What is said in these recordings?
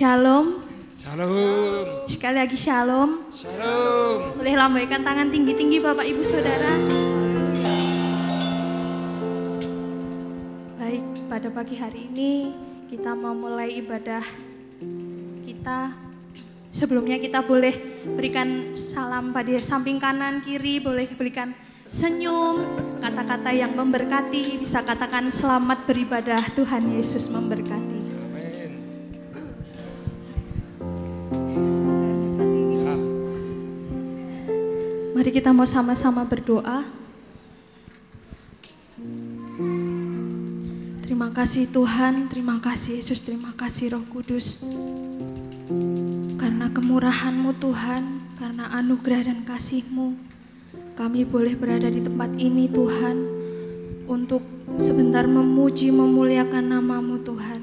Shalom. Shalom. Sekali lagi shalom. Shalom. Boleh lambaikan tangan tinggi-tinggi Bapak Ibu Saudara. Baik, pada pagi hari ini kita mau mulai ibadah kita. Sebelumnya kita boleh berikan salam pada samping kanan kiri, boleh berikan senyum, kata-kata yang memberkati, bisa katakan selamat beribadah, Tuhan Yesus memberkati. Mari kita mau sama-sama berdoa. Terima kasih Tuhan, terima kasih Yesus, terima kasih Roh Kudus. Karena kemurahan-Mu Tuhan, karena anugerah dan kasih-Mu, kami boleh berada di tempat ini Tuhan, untuk sebentar memuji, memuliakan nama-Mu Tuhan.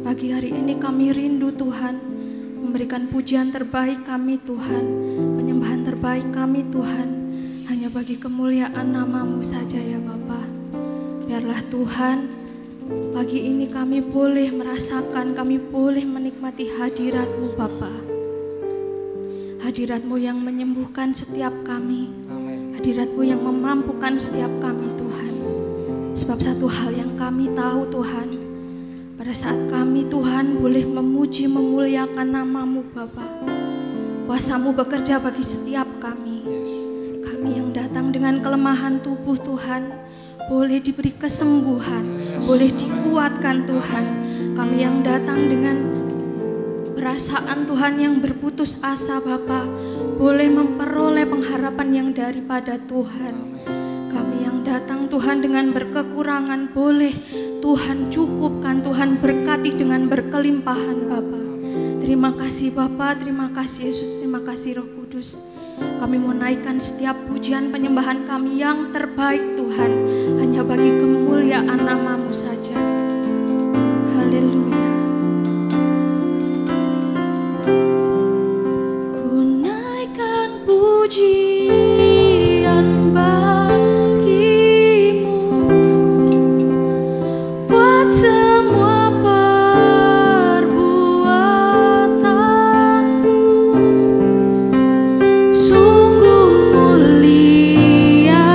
Pagi hari ini kami rindu Tuhan, memberikan pujian terbaik kami Tuhan, penyembahan terbaik kami Tuhan, hanya bagi kemuliaan nama-Mu saja ya Bapa. Biarlah Tuhan, pagi ini kami boleh merasakan, kami boleh menikmati hadirat-Mu Bapa. Hadirat-Mu yang menyembuhkan setiap kami, hadirat-Mu yang memampukan setiap kami Tuhan. Sebab satu hal yang kami tahu Tuhan, pada saat kami Tuhan boleh memuji, memuliakan nama-Mu Bapa, kuasa-Mu bekerja bagi setiap kami. Kami yang datang dengan kelemahan tubuh Tuhan, boleh diberi kesembuhan, boleh dikuatkan Tuhan. Kami yang datang dengan perasaan Tuhan yang berputus asa Bapa, boleh memperoleh pengharapan yang daripada Tuhan. Kami yang datang Tuhan dengan berkekurangan, boleh Tuhan cukupkan, Tuhan berkati dengan berkelimpahan Bapa. Terima kasih Bapa, terima kasih Yesus, terima kasih Roh Kudus. Kami mau naikkan setiap pujian penyembahan kami yang terbaik Tuhan, hanya bagi kemuliaan nama-Mu saja. Haleluya. Ku naikkan pujian bagimu, buat semua perbuatanmu. Sungguh mulia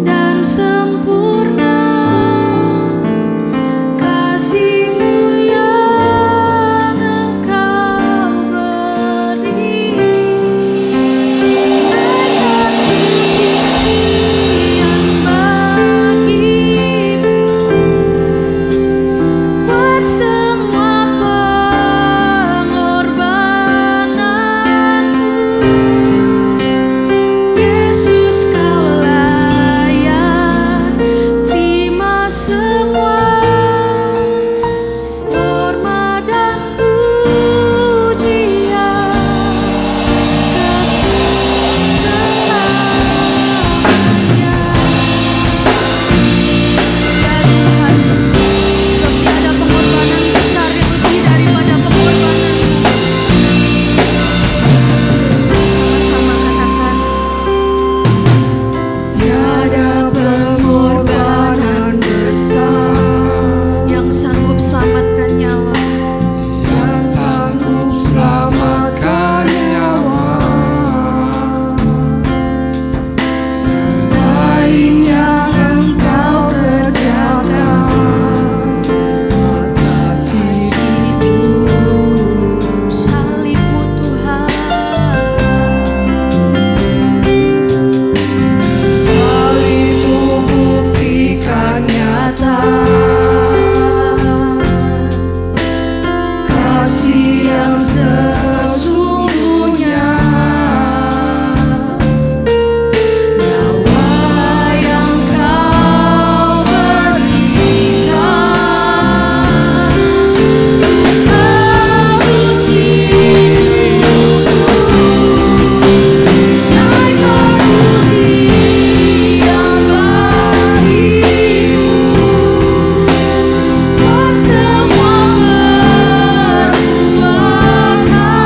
dan sempurna kasih-Mu yang Engkau beri. Naikkan pujian bagimu, buat semua pengorbananmu. Yesus Kau layak terima semua hormat dan pujian selamanya. Ya Tuhan, sebab tiada pengorbanan besar yang lebih daripada pengorbanan-Mu. Sama-sama katakan, Tiada pengorbanan besar yang sanggup selamatkan nyawa. yang sanggup selamatkan nyawa. Selain yang Engkau kerjakan atas hidupku, Salib-Mu Tuhan, salib-Mu buktikan nyata kasih yang sesungguhnya. Nyawa yang Kau berikan untuk tebus hidupku. Naikkan pujian bagimu, buat semua perbuatanmu.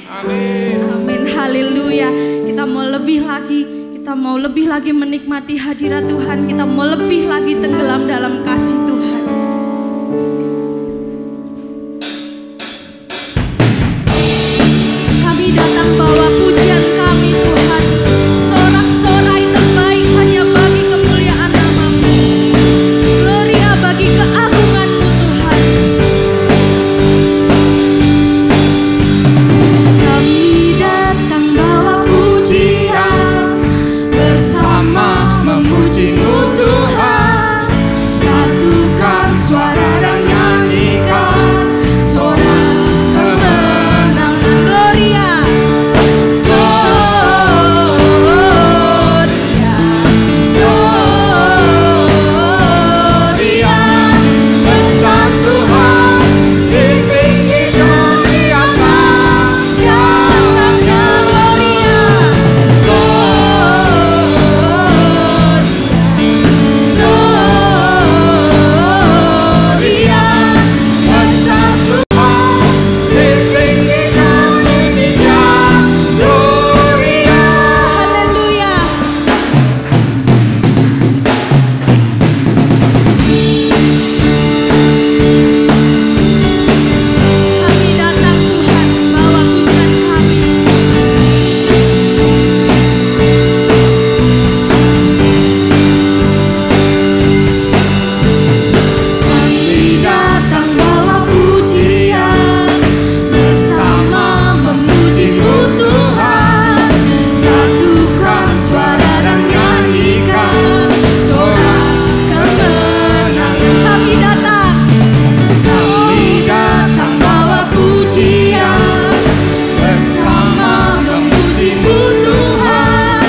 Amin. Amin. Haleluya. Kita mau lebih lagi menikmati hadirat Tuhan. Kita mau lebih lagi tenggelam dalam kasih Tuhan. Kami datang bawa pujian kami Tuhan. Sorak-sorai terbaik hanya bagi kemuliaan nama-Mu. Gloria bagi keagungan-Mu Tuhan. Kami datang bawa pujian, bersama memuji-Mu Tuhan. Satukan suara dan nyanyikan sorak kemenangan. Gloria, Gloria, besar Tuhan, ditinggikan di atas segalanya. Gloria, besar Tuhan, ditinggikan pujinya. Gloria, haleluya. Kami datang Tuhan, bawa pujian kami. Kami datang bawa pujian, bersama memuji-Mu Tuhan. Satukan suara dan nyanyikan sorak kemenangan. Kami datang bawa pujian, bersama memuji-Mu Tuhan.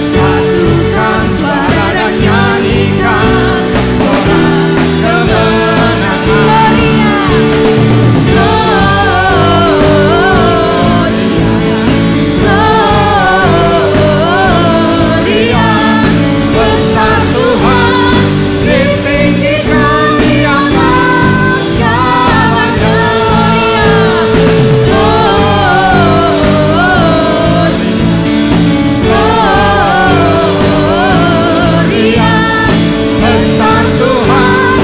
Satukan suara dan nyanyikan sorak kemenangan. Gloria, besar Tuhan, ditinggikan di atas segalanya. Gloria, besar Tuhan,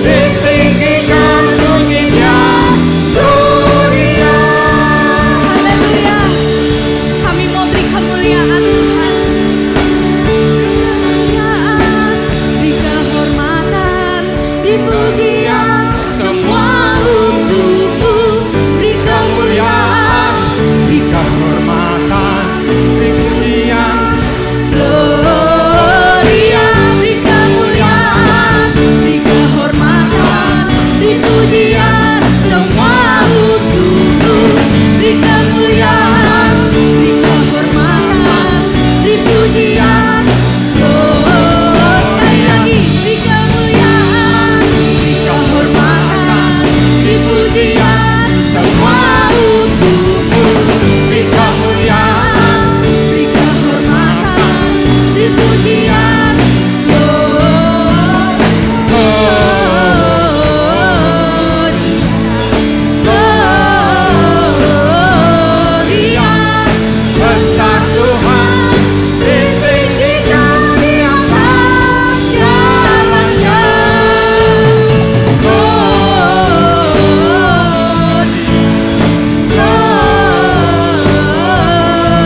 ditinggikan pujinya. Gloria, haleluya. Kami mau beri kemuliaan Tuhan. Kemuliaan, beri kehormatan, beri pujian, semua untuk-Mu. Beri kemuliaan, beri kehormatan, beri pujian. Gloria, beri kemuliaan, beri kehormatan, beri pujian, semua untuk-Mu. Beri kemuliaan, beri kehormatan, beri pujian. Sekali lagi, beri kemuliaan, beri kehormatan, beri pujian, semua untuk-Mu. Beri kemuliaan, beri kehormatan, beri pujian. Gloria, besar Tuhan, ditinggikan di atas segalanya.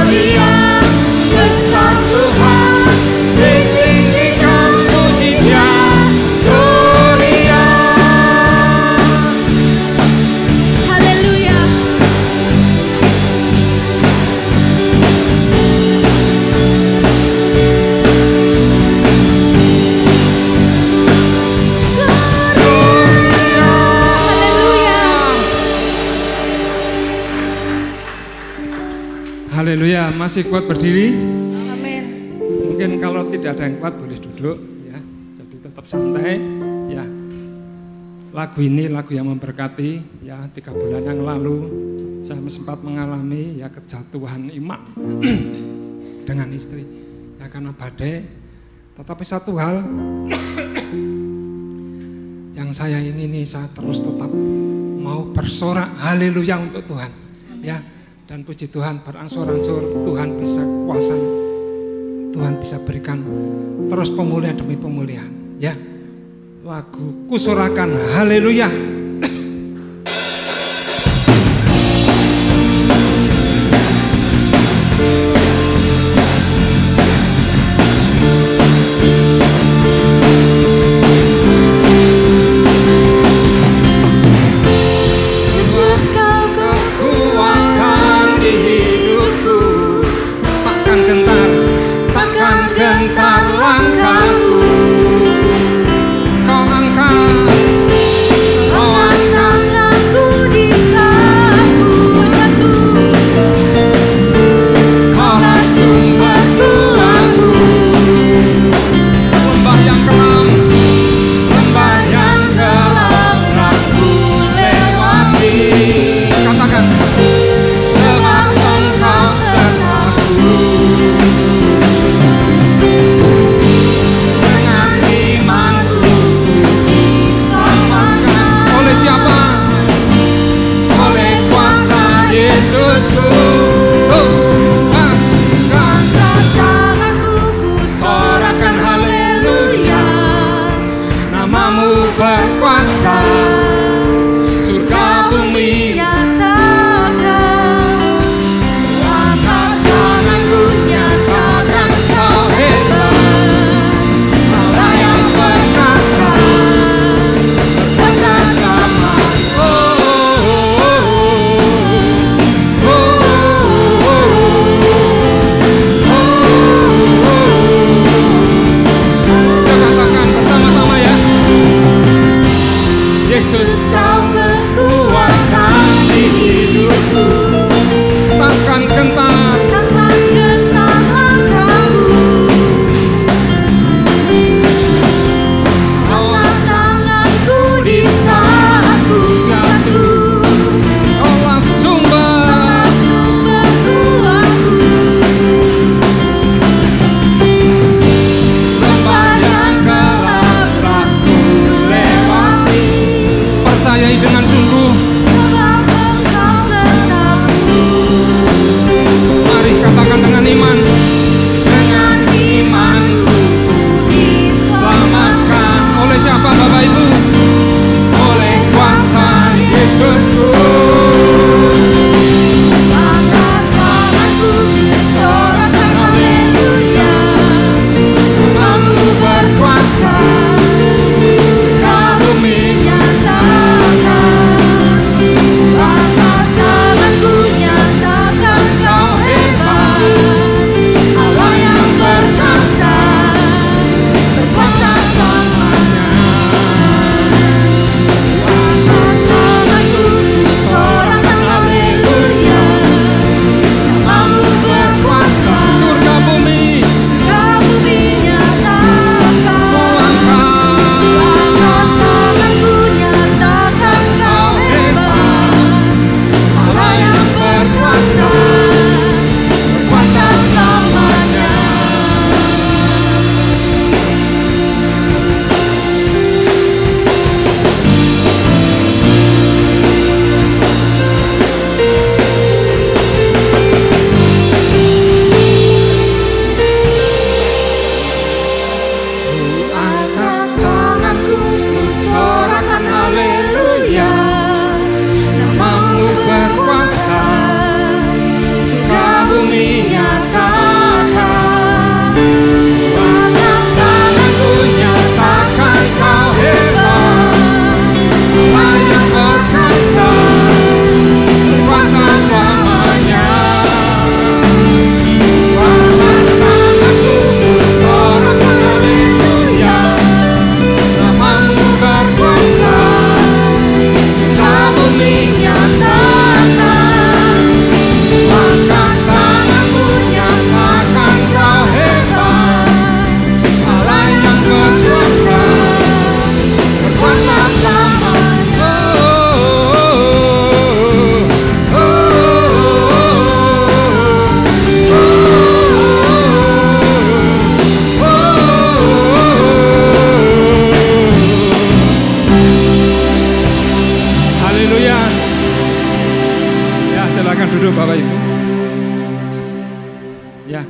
Gloria, besar Tuhan, ditinggikan pujinya. Gloria, haleluya. Haleluya. Masih kuat berdiri? Amin. Mungkin kalau tidak ada yang kuat boleh duduk ya. Jadi tetap santai ya. Lagu ini lagu yang memberkati ya. 3 bulan yang lalu saya sempat mengalami ya kejatuhan iman dengan istri ya karena badai. Tetapi satu hal yang saya ini nih, saya terus tetap mau bersorak haleluya untuk Tuhan ya. Dan puji Tuhan, berangsur-angsur Tuhan bisa kuasa, Tuhan bisa berikan terus pemulihan demi pemulihan. Ya, lagu Kusorakan, haleluya. Oh Ya,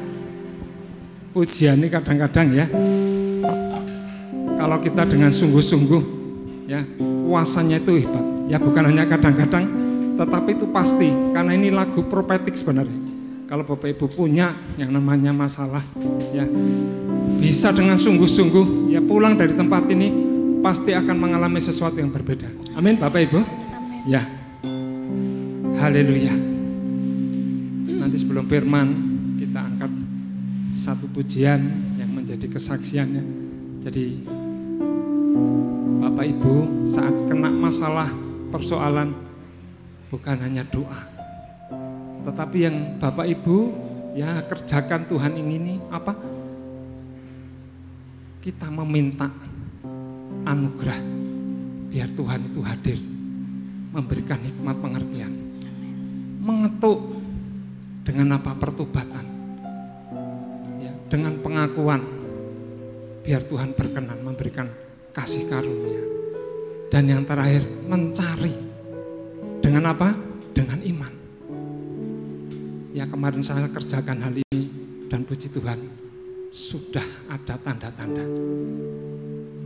pujian ini kadang-kadang ya, kalau kita dengan sungguh-sungguh, ya kuasanya itu hebat. Ya bukan hanya kadang-kadang, tetapi itu pasti. Karena ini lagu profetik sebenarnya. Kalau Bapak Ibu punya yang namanya masalah, ya bisa dengan sungguh-sungguh, ya pulang dari tempat ini pasti akan mengalami sesuatu yang berbeda. Amin Bapak Ibu. Amin. Ya, haleluya. Nanti sebelum firman kita angkat satu pujian yang menjadi kesaksiannya. Jadi Bapak Ibu saat kena masalah persoalan bukan hanya doa, tetapi yang Bapak Ibu ya kerjakan Tuhan ini apa? Kita meminta anugerah biar Tuhan itu hadir, memberikan hikmat pengertian, mengetuk dengan apa? Pertobatan, ya, dengan pengakuan, biar Tuhan berkenan memberikan kasih karunia. Dan yang terakhir mencari dengan apa? Dengan iman. Ya kemarin saya kerjakan hal ini dan puji Tuhan sudah ada tanda-tanda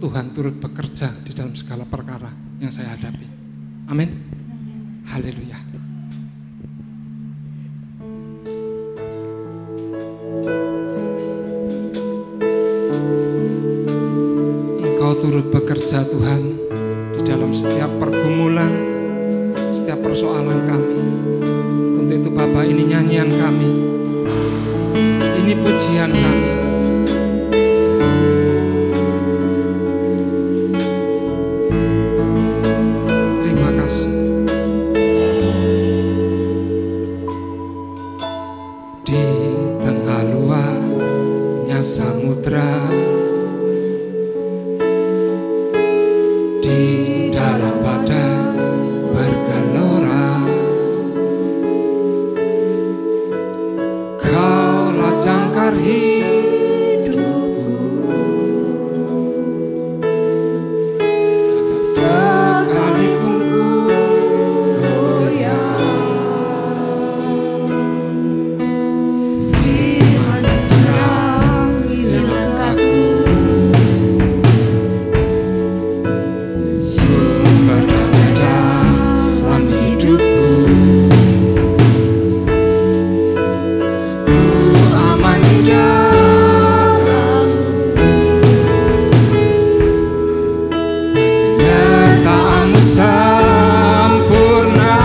Tuhan turut bekerja di dalam segala perkara yang saya hadapi. Amin. Haleluya. Engkau turut bekerja Tuhan di dalam setiap pergumulan, setiap persoalan kami. Untuk itu Bapak, ini nyanyian kami, ini pujian kami. Terima kasih. Di tengah luasnya samudra, di dalam badai bergelora, Kaulah jangkar hidupku, sekalipun ku goyah, Firman terangi langkahku, sumber damai dalam hidupku. Ku aman di dalam penyertaan-Mu sempurna.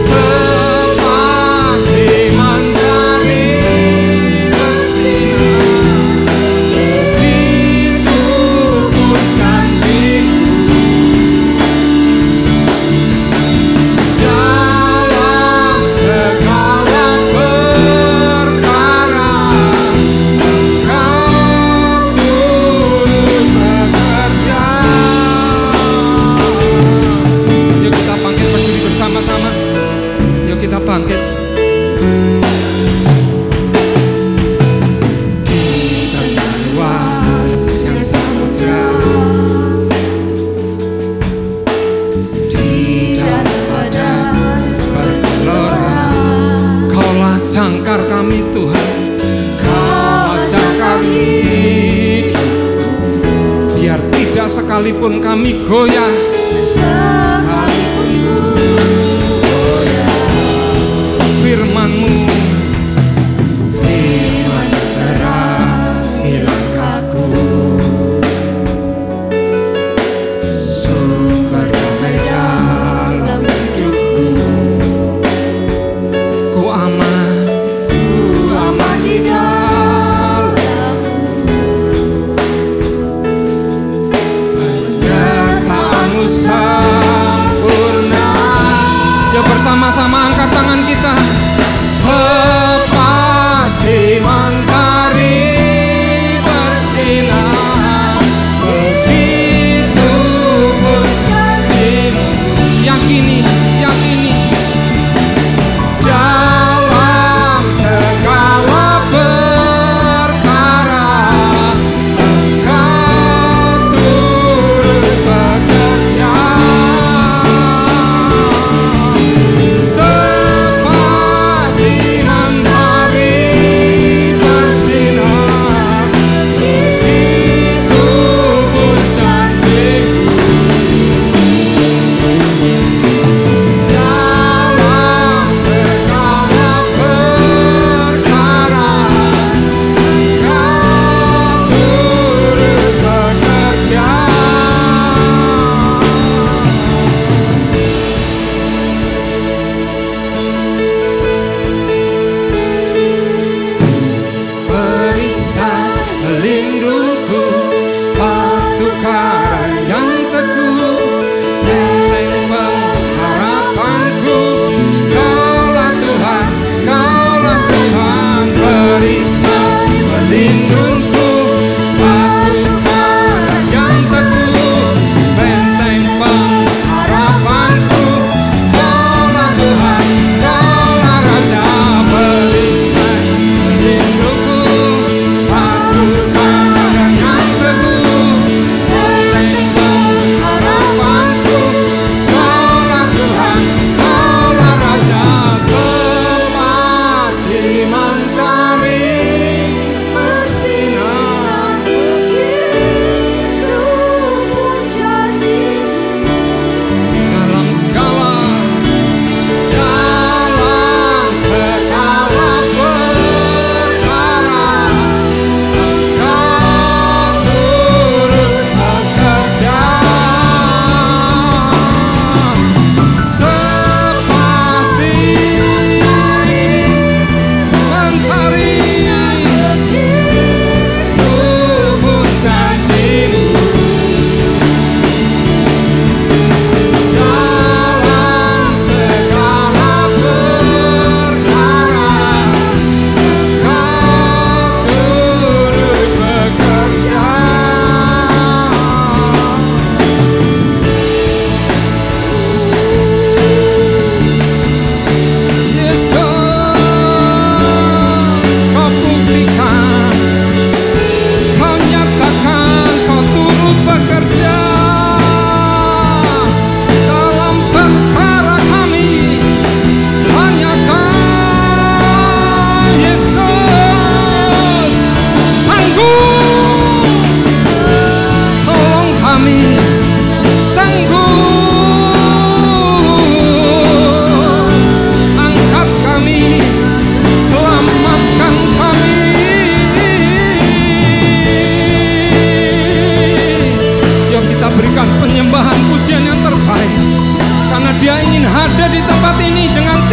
Sepasti mentari bersinar, itu pun janji-Mu. Dalam segala perkara Engkau turut bekerja. Yuk kita bangkit berdiri bersama-sama. Yuk kita bangkit. Di tengah luasnya samudra, di dalam badai bergelora, Kaulah jangkar kami Tuhan, Kaulah jangkar hidupku, biar tidak sekalipun kami goyah, sekalipun ku goyah. Firman-Mu, firman terangi langkahku, sumber damai dalam hidupku. Ku aman di dalam-Mu, penyertaan-Mu sempurna. Ya bersama-sama angkat tangan kita. Sepasti mentari bersinar, begitu pun janji-Mu. Yakini, yakini. Dalam segala perkara Engkau turut bekerja. Sepasti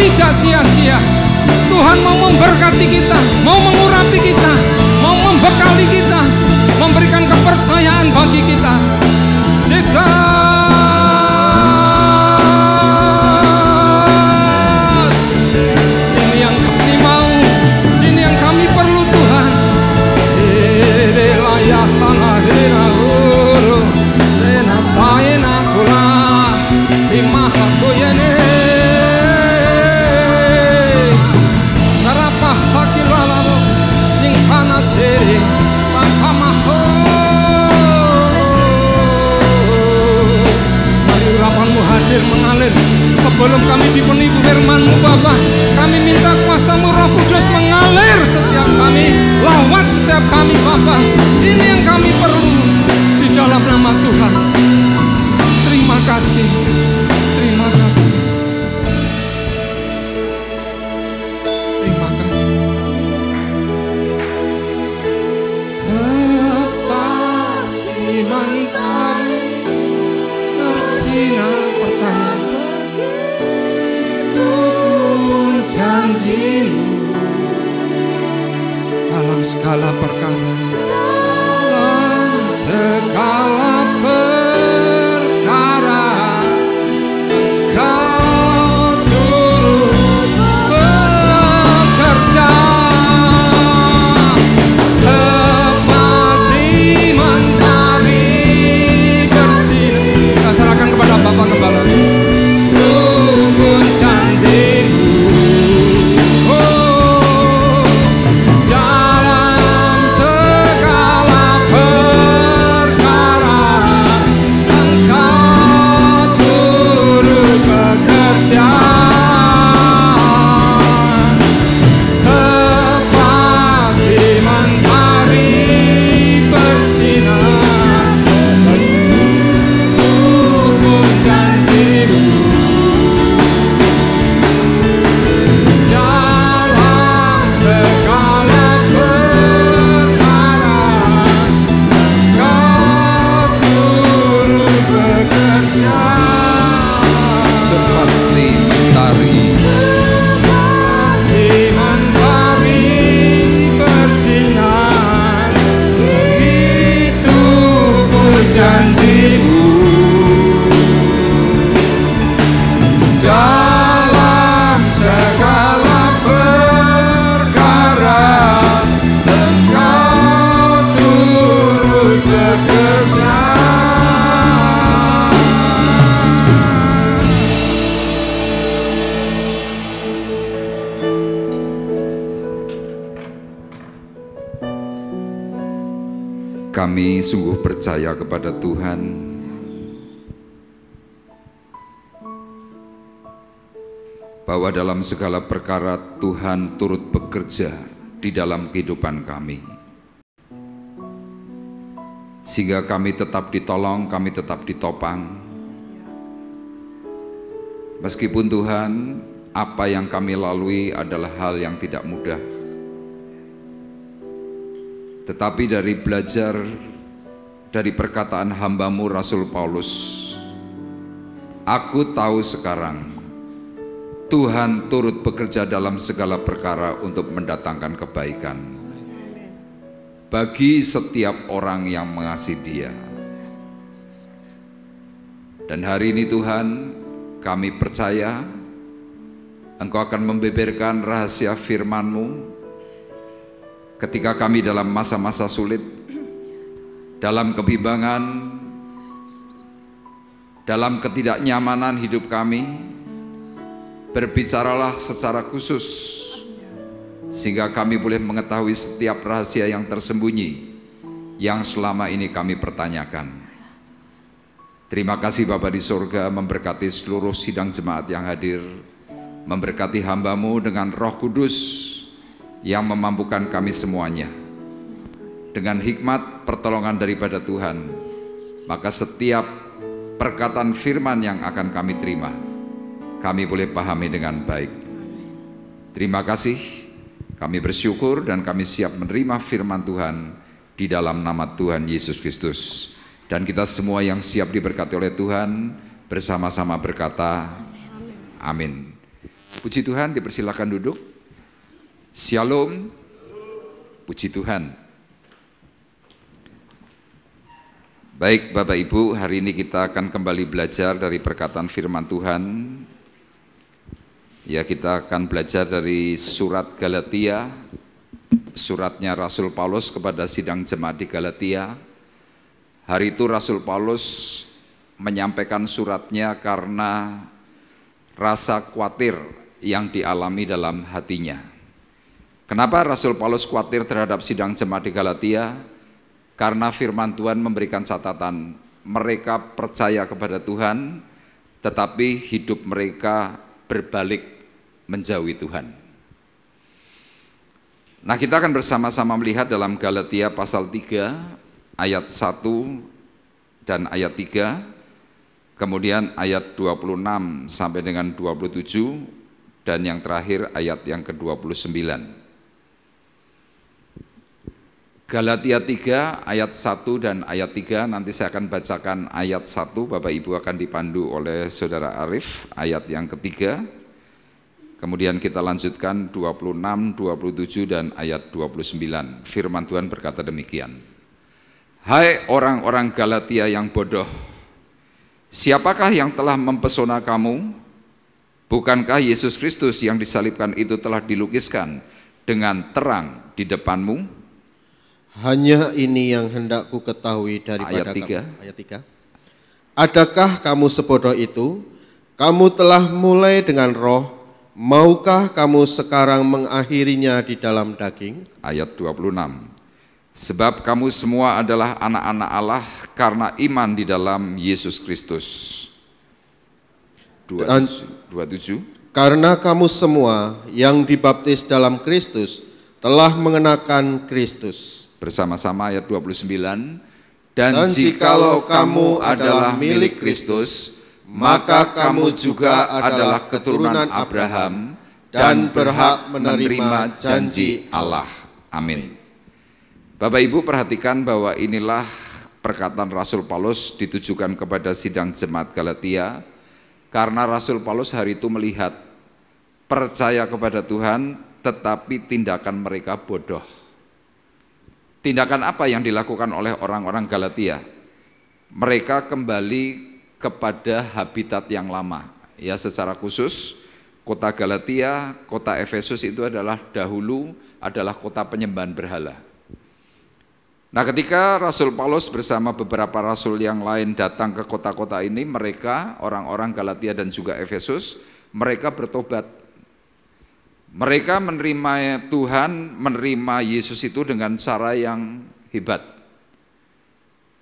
tidak sia-sia. Tuhan mau memberkati kita, mau mengurapi kita, mau membekali kita, memberikan kepercayaan bagi kita. Yesus, ini yang kami mau, ini yang kami perlu Tuhan. Hadir mengalir sebelum kami dipenuhi firman-Mu Bapa. Kami minta kuasa-Mu Roh Kudus mengalir setiap kami, lawat setiap kami Bapa. Ini yang kami perlu di dalam nama Tuhan. Terima kasih, terima kasih, terima kasih. Sepasti mentari bersinar, percaya begitu pun janji-Mu dalam segala perkara, dalam segala perkara Engkau turut bekerja. Sepasti mentari bersinar. Saya serahkan kepada Bapak Gembala. Tunggu janji-Mu, oh, dalam segala perkara Engkau turut bekerja. Sepasti mentari bersinar, tunggu janji-Mu, dalam segala perkara Engkau turut bekerja. Sepasti mentari Sepasti mentari bersinar, begitu pun janji-Mu, dalam segala perkara Engkau turut bekerja. Kami sungguh percaya kepada Tuhan bahwa dalam segala perkara Tuhan turut bekerja di dalam kehidupan kami, sehingga kami tetap ditolong, kami tetap ditopang. Meskipun Tuhan, apa yang kami lalui adalah hal yang tidak mudah, tetapi dari belajar dari perkataan hamba-Mu Rasul Paulus, aku tahu sekarang Tuhan turut bekerja dalam segala perkara untuk mendatangkan kebaikan bagi setiap orang yang mengasihi Dia. Dan hari ini Tuhan, kami percaya Engkau akan membeberkan rahasia firman-Mu ketika kami dalam masa-masa sulit, dalam kebimbangan, dalam ketidaknyamanan hidup kami. Berbicaralah secara khusus sehingga kami boleh mengetahui setiap rahasia yang tersembunyi yang selama ini kami pertanyakan. Terima kasih Bapa di surga, memberkati seluruh sidang jemaat yang hadir, memberkati hamba-Mu dengan Roh Kudus yang memampukan kami semuanya. Dengan hikmat pertolongan daripada Tuhan, maka setiap perkataan firman yang akan kami terima, kami boleh pahami dengan baik. Terima kasih, kami bersyukur dan kami siap menerima firman Tuhan di dalam nama Tuhan Yesus Kristus. Dan kita semua yang siap diberkati oleh Tuhan bersama-sama berkata, amin. Puji Tuhan, dipersilakan duduk. Shalom. Puji Tuhan. Baik Bapak Ibu, hari ini kita akan kembali belajar dari perkataan firman Tuhan. Ya, kita akan belajar dari surat Galatia, suratnya Rasul Paulus kepada sidang jemaat di Galatia. Hari itu Rasul Paulus menyampaikan suratnya karena rasa khawatir yang dialami dalam hatinya. Kenapa Rasul Paulus khawatir terhadap sidang jemaat di Galatia? Karena firman Tuhan memberikan catatan, mereka percaya kepada Tuhan, tetapi hidup mereka berbalik menjauhi Tuhan. Nah, kita akan bersama-sama melihat dalam Galatia pasal 3, ayat 1 dan ayat 3, kemudian ayat 26 sampai dengan 27, dan yang terakhir ayat yang ke-29. Galatia 3 ayat 1 dan ayat 3, nanti saya akan bacakan ayat 1, Bapak Ibu akan dipandu oleh Saudara Arif, ayat yang ketiga. Kemudian kita lanjutkan 26, 27 dan ayat 29. Firman Tuhan berkata demikian. Hai orang-orang Galatia yang bodoh, siapakah yang telah mempesona kamu? Bukankah Yesus Kristus yang disalibkan itu telah dilukiskan dengan terang di depanmu? Hanya ini yang hendak ku ketahui daripada ayat 3. kamu. Ayat 3. Adakah kamu sebodoh itu? Kamu telah mulai dengan roh, maukah kamu sekarang mengakhirinya di dalam daging? Ayat 26. Sebab kamu semua adalah anak-anak Allah karena iman di dalam Yesus Kristus. 27. Karena kamu semua yang dibaptis dalam Kristus telah mengenakan Kristus. Bersama-sama ayat 29. Dan jikalau kamu adalah milik Kristus, maka kamu juga adalah keturunan Abraham dan berhak menerima janji Allah. Amin. Bapak Ibu, perhatikan bahwa inilah perkataan Rasul Paulus ditujukan kepada sidang jemaat Galatia, karena Rasul Paulus hari itu melihat percaya kepada Tuhan tetapi tindakan mereka bodoh. Tindakan apa yang dilakukan oleh orang-orang Galatia? Mereka kembali kepada habitat yang lama. Ya, secara khusus kota Galatia, kota Efesus itu dahulu adalah kota penyembahan berhala. Nah, ketika Rasul Paulus bersama beberapa rasul yang lain datang ke kota-kota ini, mereka, orang-orang Galatia dan juga Efesus, mereka bertobat. Mereka menerima Tuhan, menerima Yesus itu dengan cara yang hebat.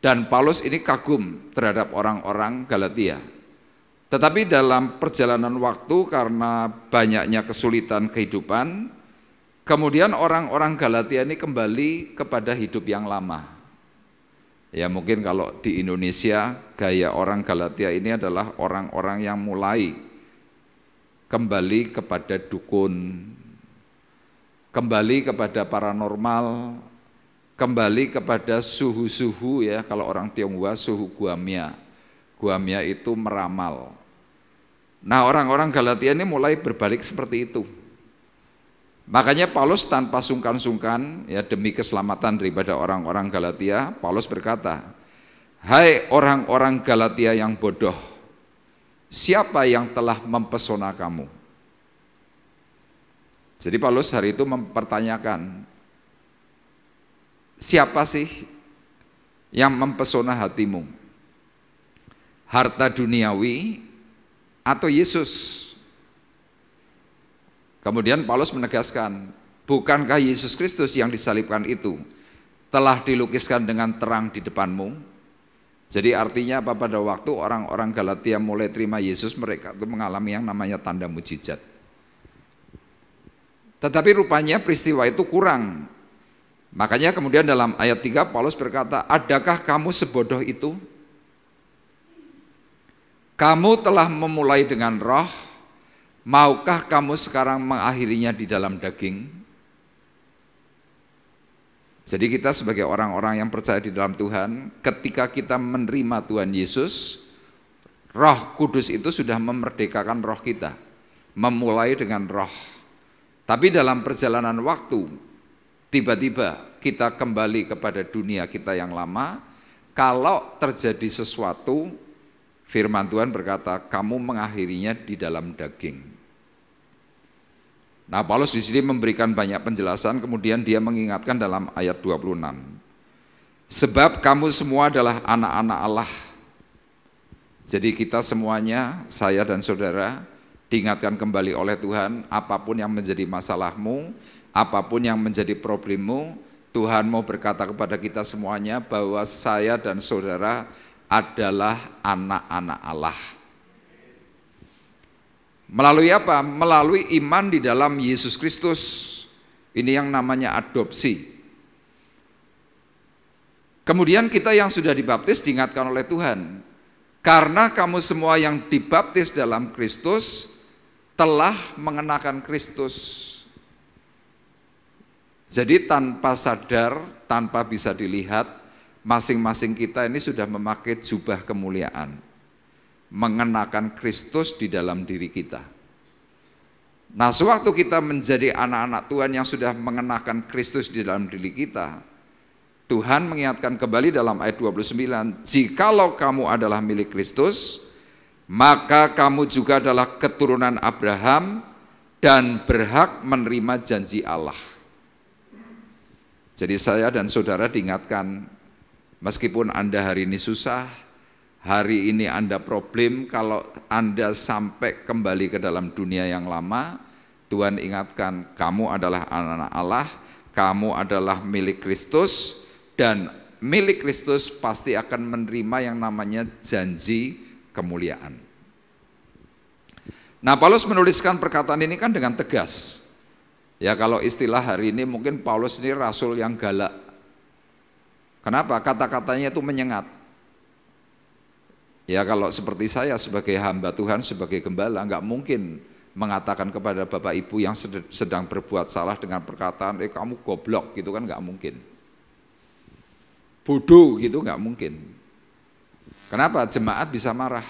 Dan Paulus ini kagum terhadap orang-orang Galatia. Tetapi dalam perjalanan waktu karena banyaknya kesulitan kehidupan, kemudian orang-orang Galatia ini kembali kepada hidup yang lama. Ya, mungkin kalau di Indonesia gaya orang Galatia ini adalah orang-orang yang mulai kembali kepada dukun, kembali kepada paranormal, kembali kepada suhu-suhu, ya, kalau orang Tionghoa suhu guamia. Guamia itu meramal. Nah, orang-orang Galatia ini mulai berbalik seperti itu. Makanya Paulus tanpa sungkan-sungkan, ya, demi keselamatan daripada orang-orang Galatia, Paulus berkata, hai orang-orang Galatia yang bodoh, siapa yang telah mempesona kamu? Jadi Paulus hari itu mempertanyakan, siapa sih yang mempesona hatimu? Harta duniawi atau Yesus? Kemudian Paulus menegaskan, bukankah Yesus Kristus yang disalibkan itu telah dilukiskan dengan terang di depanmu? Jadi artinya apa, pada waktu orang-orang Galatia mulai terima Yesus, mereka itu mengalami yang namanya tanda mujizat. Tetapi rupanya peristiwa itu kurang. Makanya kemudian dalam ayat 3 Paulus berkata, adakah kamu sebodoh itu? Kamu telah memulai dengan roh, maukah kamu sekarang mengakhirinya di dalam daging? Jadi kita sebagai orang-orang yang percaya di dalam Tuhan, ketika kita menerima Tuhan Yesus, Roh Kudus itu sudah memerdekakan roh kita. memulai dengan roh. Tapi dalam perjalanan waktu, tiba-tiba kita kembali kepada dunia kita yang lama. Kalau terjadi sesuatu, firman Tuhan berkata, kamu mengakhirinya di dalam daging. Nah, Paulus di sini memberikan banyak penjelasan, kemudian dia mengingatkan dalam ayat 26. Sebab kamu semua adalah anak-anak Allah. Jadi kita semuanya, saya dan saudara, diingatkan kembali oleh Tuhan, apapun yang menjadi masalahmu, apapun yang menjadi problemmu, Tuhan mau berkata kepada kita semuanya bahwa saya dan saudara adalah anak-anak Allah. Melalui apa? Melalui iman di dalam Yesus Kristus. Ini yang namanya adopsi. Kemudian kita yang sudah dibaptis diingatkan oleh Tuhan, karena kamu semua yang dibaptis dalam Kristus telah mengenakan Kristus. Jadi tanpa sadar, tanpa bisa dilihat, masing-masing kita ini sudah memakai jubah kemuliaan, mengenakan Kristus di dalam diri kita. Nah, sewaktu kita menjadi anak-anak Tuhan yang sudah mengenakan Kristus di dalam diri kita, Tuhan mengingatkan kembali dalam ayat 29, jikalau kamu adalah milik Kristus, maka kamu juga adalah keturunan Abraham dan berhak menerima janji Allah. Jadi saya dan saudara diingatkan, meskipun Anda hari ini susah, hari ini Anda problem, kalau Anda sampai kembali ke dalam dunia yang lama, Tuhan ingatkan, kamu adalah anak-anak Allah, kamu adalah milik Kristus, dan milik Kristus pasti akan menerima yang namanya janji kemuliaan. Nah, Paulus menuliskan perkataan ini kan dengan tegas. Ya, kalau istilah hari ini mungkin Paulus ini rasul yang galak. Kenapa? Kata-katanya itu menyengat. Ya, kalau seperti saya sebagai hamba Tuhan, sebagai gembala, nggak mungkin mengatakan kepada Bapak Ibu yang sedang berbuat salah dengan perkataan, kamu goblok, gitu kan nggak mungkin. Bodoh gitu nggak mungkin. Kenapa? Jemaat bisa marah.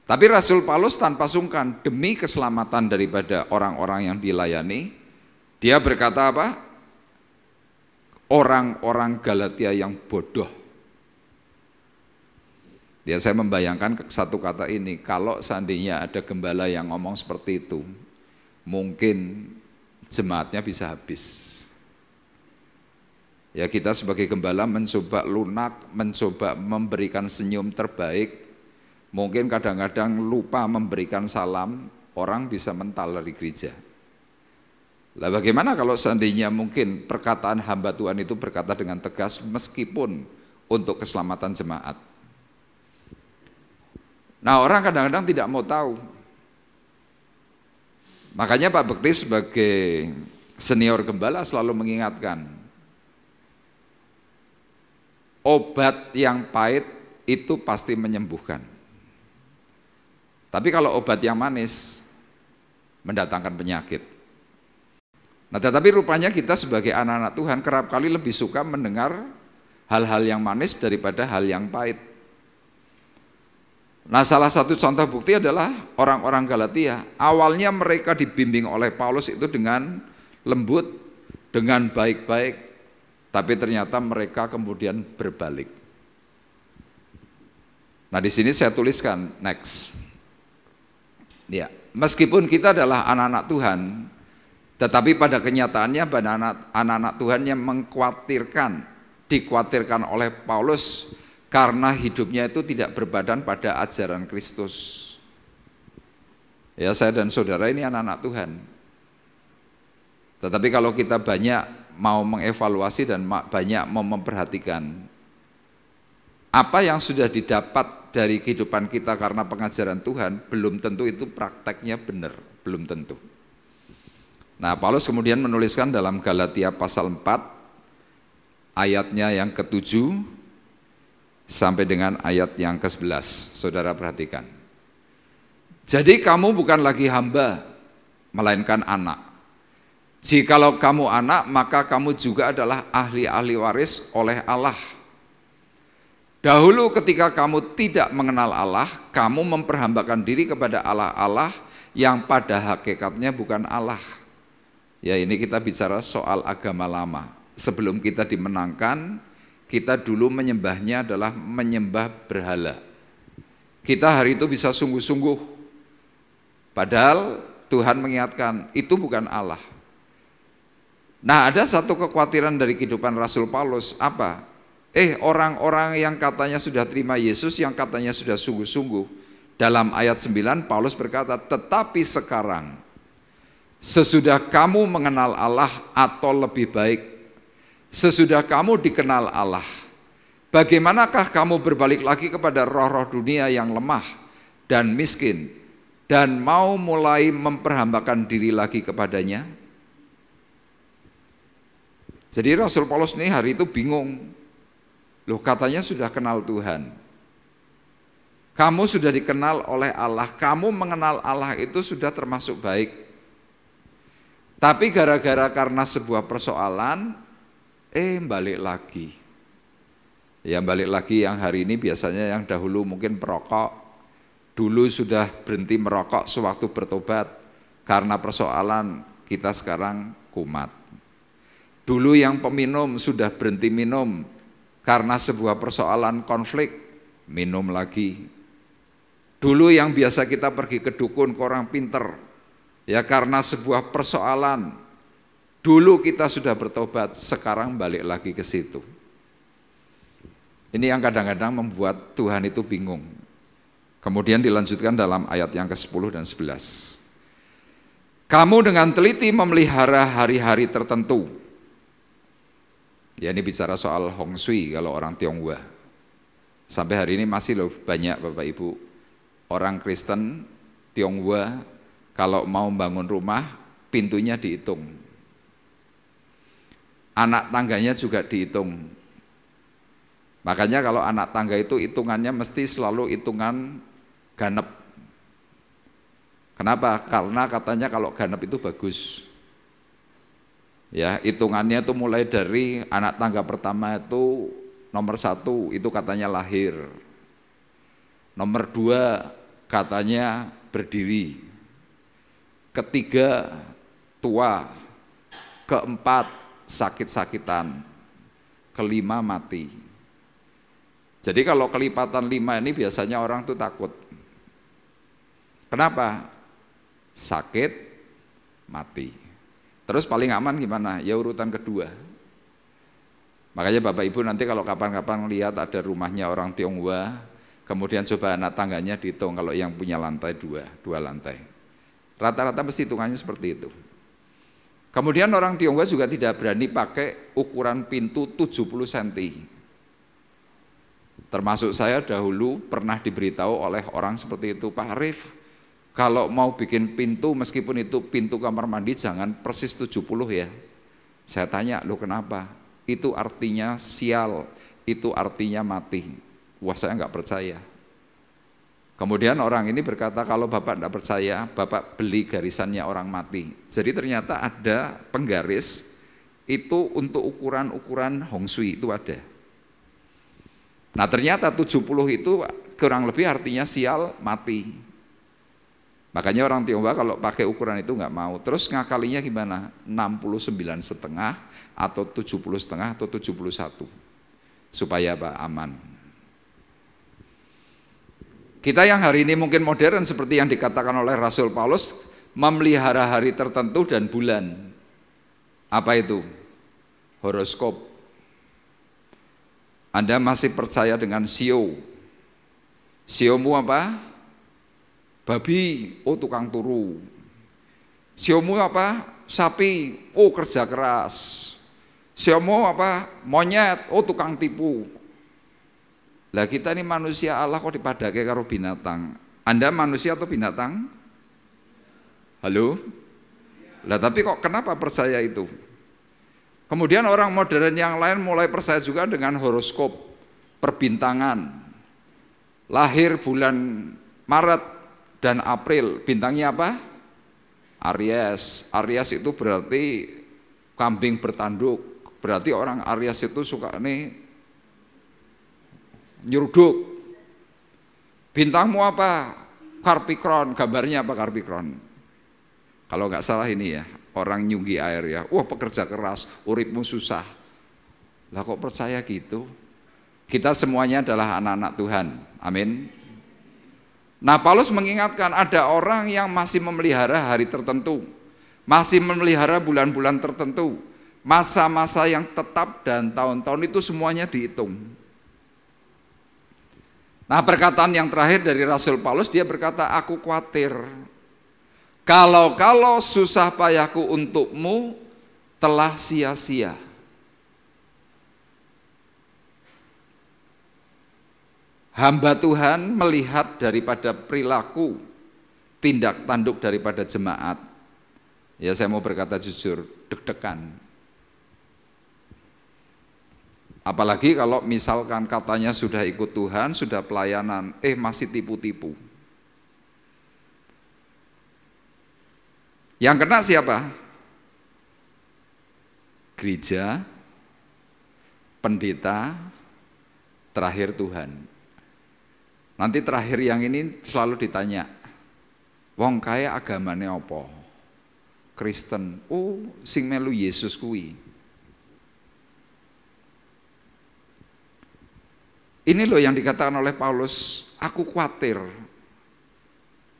Tapi Rasul Paulus tanpa sungkan demi keselamatan daripada orang-orang yang dilayani, dia berkata apa? Orang-orang Galatia yang bodoh. Ya, saya membayangkan satu kata ini, kalau seandainya ada gembala yang ngomong seperti itu, mungkin jemaatnya bisa habis. Ya, kita sebagai gembala mencoba lunak, mencoba memberikan senyum terbaik, mungkin kadang-kadang lupa memberikan salam, orang bisa mental dari gereja. Lah bagaimana kalau seandainya mungkin perkataan hamba Tuhan itu berkata dengan tegas meskipun untuk keselamatan jemaat. Nah, orang kadang-kadang tidak mau tahu. Makanya Pak Bekti sebagai senior gembala selalu mengingatkan, obat yang pahit itu pasti menyembuhkan. Tapi kalau obat yang manis mendatangkan penyakit. Nah, tetapi rupanya kita sebagai anak-anak Tuhan kerap kali lebih suka mendengar hal-hal yang manis daripada hal yang pahit. Nah, salah satu contoh bukti adalah orang-orang Galatia. Awalnya mereka dibimbing oleh Paulus itu dengan lembut, dengan baik-baik, tapi ternyata mereka kemudian berbalik. Nah, di sini saya tuliskan next. Ya, meskipun kita adalah anak-anak Tuhan, tetapi pada kenyataannya anak-anak Tuhan yang dikhawatirkan oleh Paulus karena hidupnya itu tidak berbadan pada ajaran Kristus. Ya, saya dan saudara ini anak-anak Tuhan. Tetapi kalau kita banyak mau mengevaluasi dan banyak mau memperhatikan apa yang sudah didapat dari kehidupan kita karena pengajaran Tuhan, belum tentu itu prakteknya benar, belum tentu. Nah, Paulus kemudian menuliskan dalam Galatia pasal 4 ayatnya yang ke-7 sampai dengan ayat yang ke-11. Saudara perhatikan. Jadi kamu bukan lagi hamba, melainkan anak. Jikalau kamu anak, maka kamu juga adalah ahli-ahli waris oleh Allah. Dahulu ketika kamu tidak mengenal Allah, kamu memperhambakan diri kepada Allah-Allah yang pada hakikatnya bukan Allah. Ya, ini kita bicara soal agama lama. Sebelum kita dimenangkan, kita dulu menyembahnya adalah menyembah berhala. Kita hari itu bisa sungguh-sungguh. Padahal Tuhan mengingatkan, itu bukan Allah. Nah, ada satu kekhawatiran dari kehidupan Rasul Paulus, apa? Orang-orang yang katanya sudah terima Yesus, yang katanya sudah sungguh-sungguh. Dalam ayat 9 Paulus berkata, tetapi sekarang sesudah kamu mengenal Allah, atau lebih baik sesudah kamu dikenal Allah, bagaimanakah kamu berbalik lagi kepada roh-roh dunia yang lemah dan miskin, dan mau mulai memperhambakan diri lagi kepadanya? Jadi Rasul Paulus ini hari itu bingung. Loh, katanya sudah kenal Tuhan. Kamu sudah dikenal oleh Allah, kamu mengenal Allah itu sudah termasuk baik. Tapi gara-gara karena sebuah persoalan, balik lagi. Ya, balik lagi yang hari ini biasanya yang dahulu mungkin perokok, dulu sudah berhenti merokok sewaktu bertobat, karena persoalan kita sekarang kumat. Dulu yang peminum sudah berhenti minum, karena sebuah persoalan konflik, minum lagi. Dulu yang biasa kita pergi ke dukun, ke orang pinter, ya karena sebuah persoalan, dulu kita sudah bertobat, sekarang balik lagi ke situ. Ini yang kadang-kadang membuat Tuhan itu bingung. Kemudian dilanjutkan dalam ayat yang ke-10 dan 11. Kamu dengan teliti memelihara hari-hari tertentu. Ya, ini bicara soal Hong Shui kalau orang Tionghoa. Sampai hari ini masih loh banyak Bapak Ibu orang Kristen Tionghoa kalau mau bangun rumah pintunya dihitung. Anak tangganya juga dihitung. Makanya kalau anak tangga itu hitungannya mesti selalu hitungan ganep. Kenapa? Karena katanya kalau ganep itu bagus. Ya, hitungannya itu mulai dari anak tangga pertama itu nomor 1 itu katanya lahir, nomor 2 katanya berdiri, ketiga tua, keempat sakit-sakitan, kelima mati. Jadi kalau kelipatan 5 ini biasanya orang tuh takut. Kenapa? Sakit, mati. Terus paling aman gimana? Ya urutan kedua. Makanya Bapak Ibu nanti kalau kapan-kapan lihat ada rumahnya orang Tionghoa, kemudian coba anak tangganya dihitung kalau yang punya lantai 2 lantai. Rata-rata mesti hitungannya seperti itu. Kemudian orang Tionghoa juga tidak berani pakai ukuran pintu 70 cm. Termasuk saya dahulu pernah diberitahu oleh orang seperti itu, Pak Arif, kalau mau bikin pintu, meskipun itu pintu kamar mandi, jangan persis 70 ya. Saya tanya, loh kenapa? Itu artinya sial, itu artinya mati. Wah, saya nggak percaya. Kemudian orang ini berkata, kalau Bapak nggak percaya, Bapak beli garisannya orang mati. Jadi ternyata ada penggaris, itu untuk ukuran-ukuran Hong Shui, itu ada. Nah ternyata 70 itu kurang lebih artinya sial, mati. Makanya orang Tionghoa kalau pakai ukuran itu nggak mau. Terus ngakalinya gimana? 69,5 atau 70,5 atau 71 supaya apa? Aman. Kita yang hari ini mungkin modern seperti yang dikatakan oleh Rasul Paulus, memelihara hari tertentu dan bulan. Apa itu? Horoskop. Anda masih percaya dengan sio? Siomu apa? Babi, oh tukang turu. Siomu apa? Sapi, oh kerja keras. Siomu apa? Monyet, oh tukang tipu. Lah kita ini manusia Allah kok dipadake karo binatang. Anda manusia atau binatang? Halo? Lah tapi kok kenapa percaya itu? Kemudian orang modern yang lain mulai percaya juga dengan horoskop, perbintangan. Lahir bulan Maret dan April, bintangnya apa? Aries. Aries itu berarti kambing bertanduk. Berarti orang Aries itu suka nih nyeruduk. Bintangmu apa? Karpikron, gambarnya apa karpikron? Kalau nggak salah ini ya, orang nyunggi air ya, wah pekerja keras, uripmu susah. Lah kok percaya gitu? Kita semuanya adalah anak-anak Tuhan, amin. Nah Paulus mengingatkan ada orang yang masih memelihara hari tertentu, masih memelihara bulan-bulan tertentu, masa-masa yang tetap dan tahun-tahun itu semuanya dihitung. Nah perkataan yang terakhir dari Rasul Paulus, dia berkata, aku khawatir kalau susah payahku untukmu telah sia-sia. Hamba Tuhan melihat daripada perilaku, tindak tanduk daripada jemaat. Ya saya mau berkata jujur, deg-degan. Apalagi kalau misalkan katanya sudah ikut Tuhan, sudah pelayanan, masih tipu-tipu. Yang kena siapa? Gereja, pendeta, terakhir Tuhan. Nanti terakhir yang ini selalu ditanya, wong kaya agamane apa? Kristen. Oh, sing melu Yesus kuwi. Ini loh yang dikatakan oleh Paulus, aku khawatir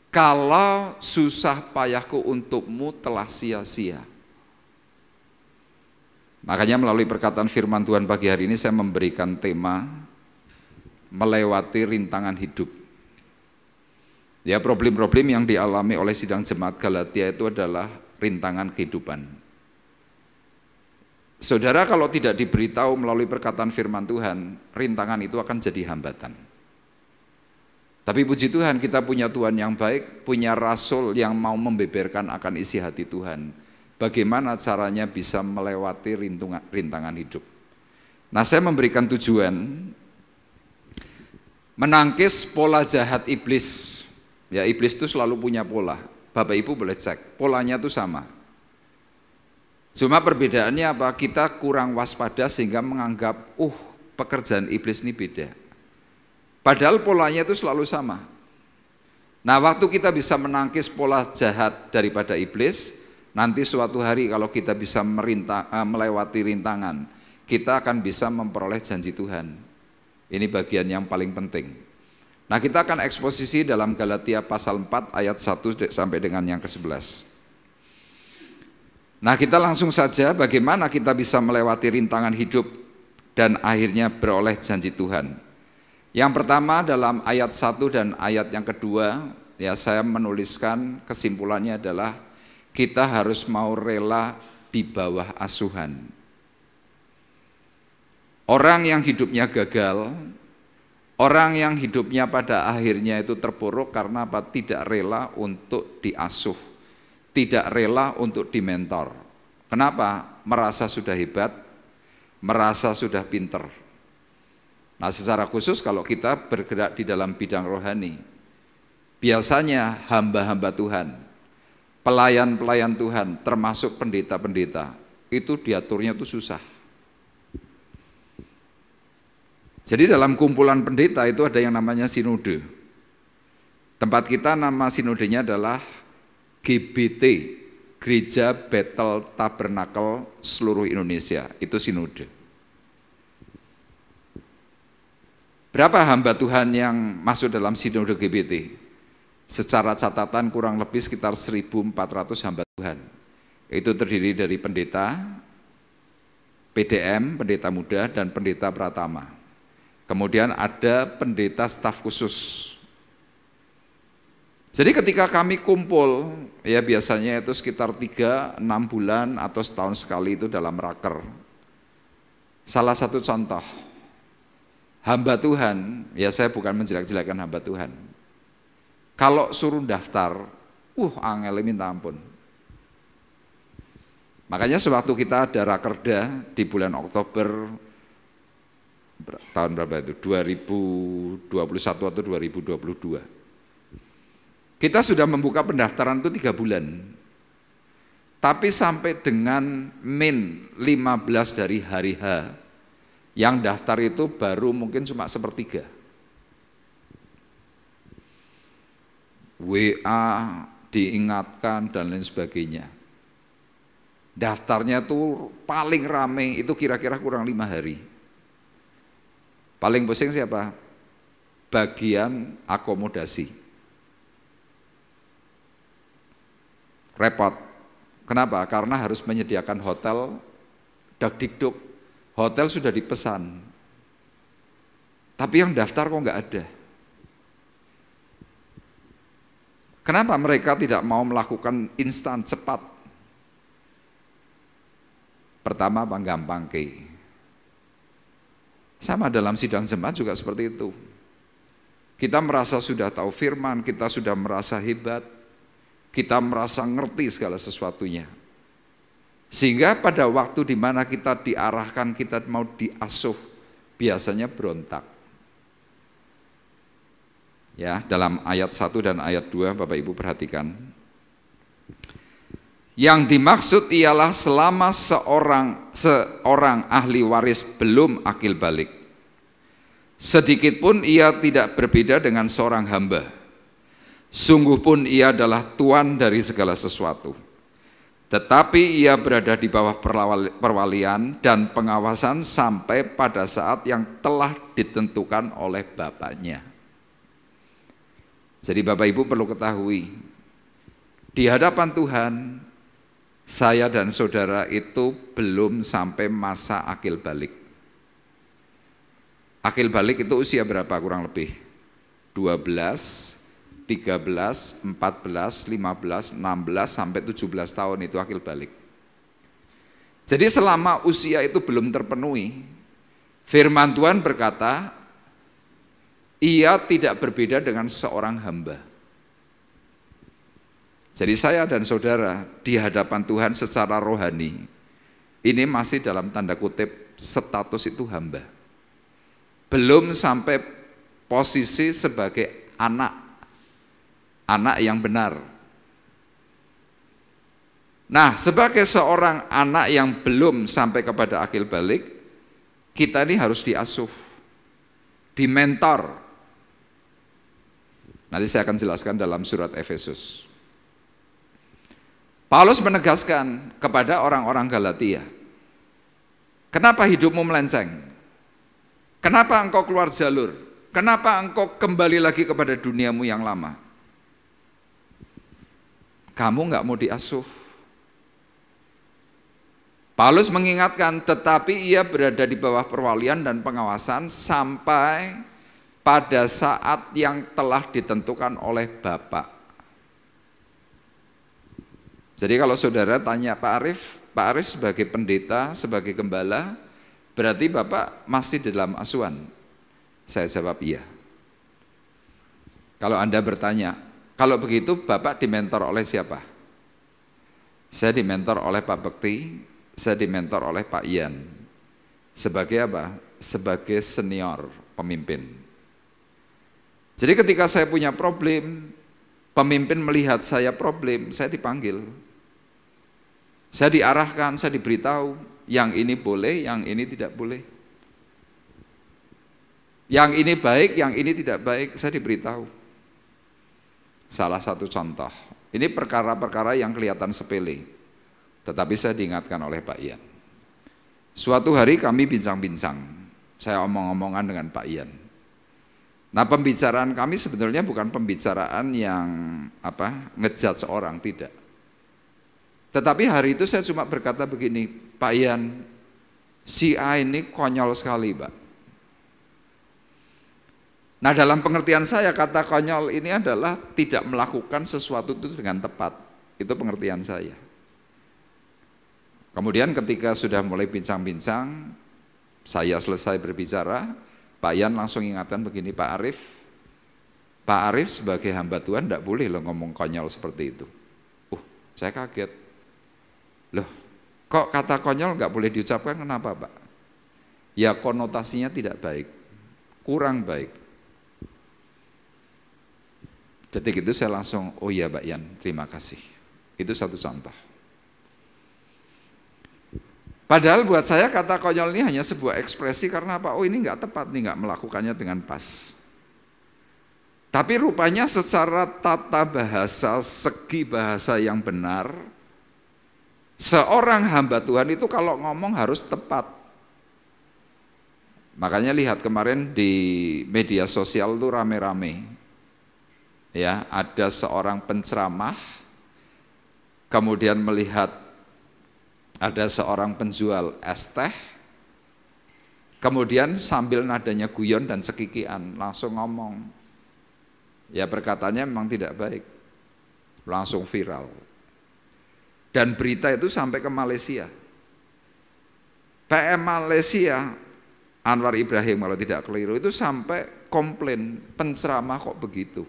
kalau susah payahku untukmu telah sia-sia. Makanya melalui perkataan firman Tuhan pagi hari ini saya memberikan tema melewati rintangan hidup. Ya, problem-problem yang dialami oleh sidang jemaat Galatia itu adalah rintangan kehidupan. Saudara kalau tidak diberitahu melalui perkataan firman Tuhan, rintangan itu akan jadi hambatan. Tapi puji Tuhan kita punya Tuhan yang baik, punya Rasul yang mau membeberkan akan isi hati Tuhan. Bagaimana caranya bisa melewati rintangan hidup. Nah saya memberikan tujuan, menangkis pola jahat iblis. Ya iblis itu selalu punya pola, Bapak Ibu boleh cek, polanya itu sama. Cuma perbedaannya apa? Kita kurang waspada sehingga menganggap, pekerjaan iblis ini beda. Padahal polanya itu selalu sama. Nah, waktu kita bisa menangkis pola jahat daripada iblis, nanti suatu hari kalau kita bisa melewati rintangan, kita akan bisa memperoleh janji Tuhan. Ini bagian yang paling penting. Nah, kita akan eksposisi dalam Galatia pasal 4 ayat 1 sampai dengan yang ke-11. Nah kita langsung saja bagaimana kita bisa melewati rintangan hidup dan akhirnya beroleh janji Tuhan. Yang pertama dalam ayat 1 dan ayat yang kedua, ya saya menuliskan kesimpulannya adalah kita harus mau rela di bawah asuhan. Orang yang hidupnya gagal, orang yang hidupnya pada akhirnya itu terpuruk karena apa? Tidak rela untuk diasuh. Tidak rela untuk dimentor. Kenapa? Merasa sudah hebat, merasa sudah pinter. Nah secara khusus kalau kita bergerak di dalam bidang rohani, biasanya hamba-hamba Tuhan, pelayan-pelayan Tuhan, termasuk pendeta-pendeta, itu diaturnya itu susah. Jadi dalam kumpulan pendeta itu ada yang namanya sinode. Tempat kita nama sinodenya adalah GBT, Gereja Bethel Tabernakel seluruh Indonesia, itu sinode. Berapa hamba Tuhan yang masuk dalam sinode GBT? Secara catatan kurang lebih sekitar 1.400 hamba Tuhan. Itu terdiri dari pendeta, PDM, pendeta muda, dan pendeta pratama. Kemudian ada pendeta staf khusus. Jadi ketika kami kumpul, ya biasanya itu sekitar 3-6 bulan atau setahun sekali itu dalam raker. Salah satu contoh, hamba Tuhan, ya saya bukan menjelek-jelekan hamba Tuhan. Kalau suruh daftar, angel minta ampun. Makanya sewaktu kita ada rakerda di bulan Oktober, tahun berapa itu? 2021 atau 2022. Kita sudah membuka pendaftaran itu 3 bulan. Tapi sampai dengan min 15 dari hari H, yang daftar itu baru mungkin cuma 1/3. WA, diingatkan dan lain sebagainya. Daftarnya tuh paling rame itu kira-kira kurang 5 hari. Paling pusing siapa? Bagian akomodasi. Repot. Kenapa? Karena harus menyediakan hotel, dakdikduk. Hotel sudah dipesan. Tapi yang daftar kok nggak ada. Kenapa mereka tidak mau melakukan instan cepat? Pertama, gampang ke. Sama dalam sidang jemaat juga seperti itu. Kita merasa sudah tahu firman, kita sudah merasa hebat, kita merasa ngerti segala sesuatunya. Sehingga pada waktu di mana kita diarahkan, kita mau diasuh, biasanya berontak. Ya, dalam ayat 1 dan ayat 2 Bapak Ibu perhatikan. Yang dimaksud ialah selama seorang ahli waris belum akil balik, sedikit pun ia tidak berbeda dengan seorang hamba. Sungguh pun ia adalah tuan dari segala sesuatu. Tetapi ia berada di bawah perwalian dan pengawasan sampai pada saat yang telah ditentukan oleh bapaknya. Jadi Bapak Ibu perlu ketahui, di hadapan Tuhan, saya dan saudara itu belum sampai masa akil balik. Akil balik itu usia berapa kurang lebih? 12, 13, 14, 15, 16, sampai 17 tahun itu akil balik. Jadi selama usia itu belum terpenuhi, firman Tuhan berkata, ia tidak berbeda dengan seorang hamba. Jadi saya dan saudara di hadapan Tuhan secara rohani, ini masih dalam tanda kutip status itu hamba. Belum sampai posisi sebagai anak yang benar. Nah, sebagai seorang anak yang belum sampai kepada akil balik, kita ini harus diasuh, dimentor. Nanti saya akan jelaskan dalam surat Efesus. Paulus menegaskan kepada orang-orang Galatia, kenapa hidupmu melenceng? Kenapa engkau keluar jalur? Kenapa engkau kembali lagi kepada duniamu yang lama? Kamu nggak mau diasuh. Paulus mengingatkan, tetapi ia berada di bawah perwalian dan pengawasan sampai pada saat yang telah ditentukan oleh Bapak. Jadi kalau saudara tanya Pak Arif sebagai pendeta, sebagai gembala, berarti Bapak masih di dalam asuhan? Saya jawab iya. Kalau Anda bertanya, kalau begitu Bapak dimentor oleh siapa? Saya dimentor oleh Pak Bekti, saya dimentor oleh Pak Ian. Sebagai apa? Sebagai senior pemimpin. Jadi ketika saya punya problem, pemimpin melihat saya problem, saya dipanggil. Saya diarahkan, saya diberitahu, yang ini boleh, yang ini tidak boleh. Yang ini baik, yang ini tidak baik, saya diberitahu. Salah satu contoh, ini perkara-perkara yang kelihatan sepele, tetapi saya diingatkan oleh Pak Ian. Suatu hari kami bincang-bincang, saya omong-omongan dengan Pak Ian. Nah, pembicaraan kami sebetulnya bukan pembicaraan yang ngejudge seorang, tidak. Tetapi hari itu saya cuma berkata begini, Pak Ian, si A ini konyol sekali, Pak. Nah, dalam pengertian saya kata konyol ini adalah tidak melakukan sesuatu itu dengan tepat. Itu pengertian saya. Kemudian ketika sudah mulai bincang-bincang, saya selesai berbicara, Pak Ian langsung ingatkan begini, Pak Arif sebagai hamba Tuhan tidak boleh loh ngomong konyol seperti itu. Saya kaget. Loh, kok kata konyol nggak boleh diucapkan, kenapa Pak? Ya konotasinya tidak baik, kurang baik. Detik itu saya langsung, oh iya Pak Ian, terima kasih. Itu satu contoh. Padahal buat saya kata konyol ini hanya sebuah ekspresi karena apa? Oh ini nggak tepat nih, nggak melakukannya dengan pas. Tapi rupanya secara tata bahasa, segi bahasa yang benar, seorang hamba Tuhan itu kalau ngomong harus tepat. Makanya lihat kemarin di media sosial itu rame-rame. Ya, ada seorang penceramah, kemudian melihat ada seorang penjual es teh, kemudian sambil nadanya guyon dan cekikian langsung ngomong. Ya perkataannya memang tidak baik, langsung viral. Dan berita itu sampai ke Malaysia. PM Malaysia, Anwar Ibrahim kalau tidak keliru, itu sampai komplain, penceramah kok begitu.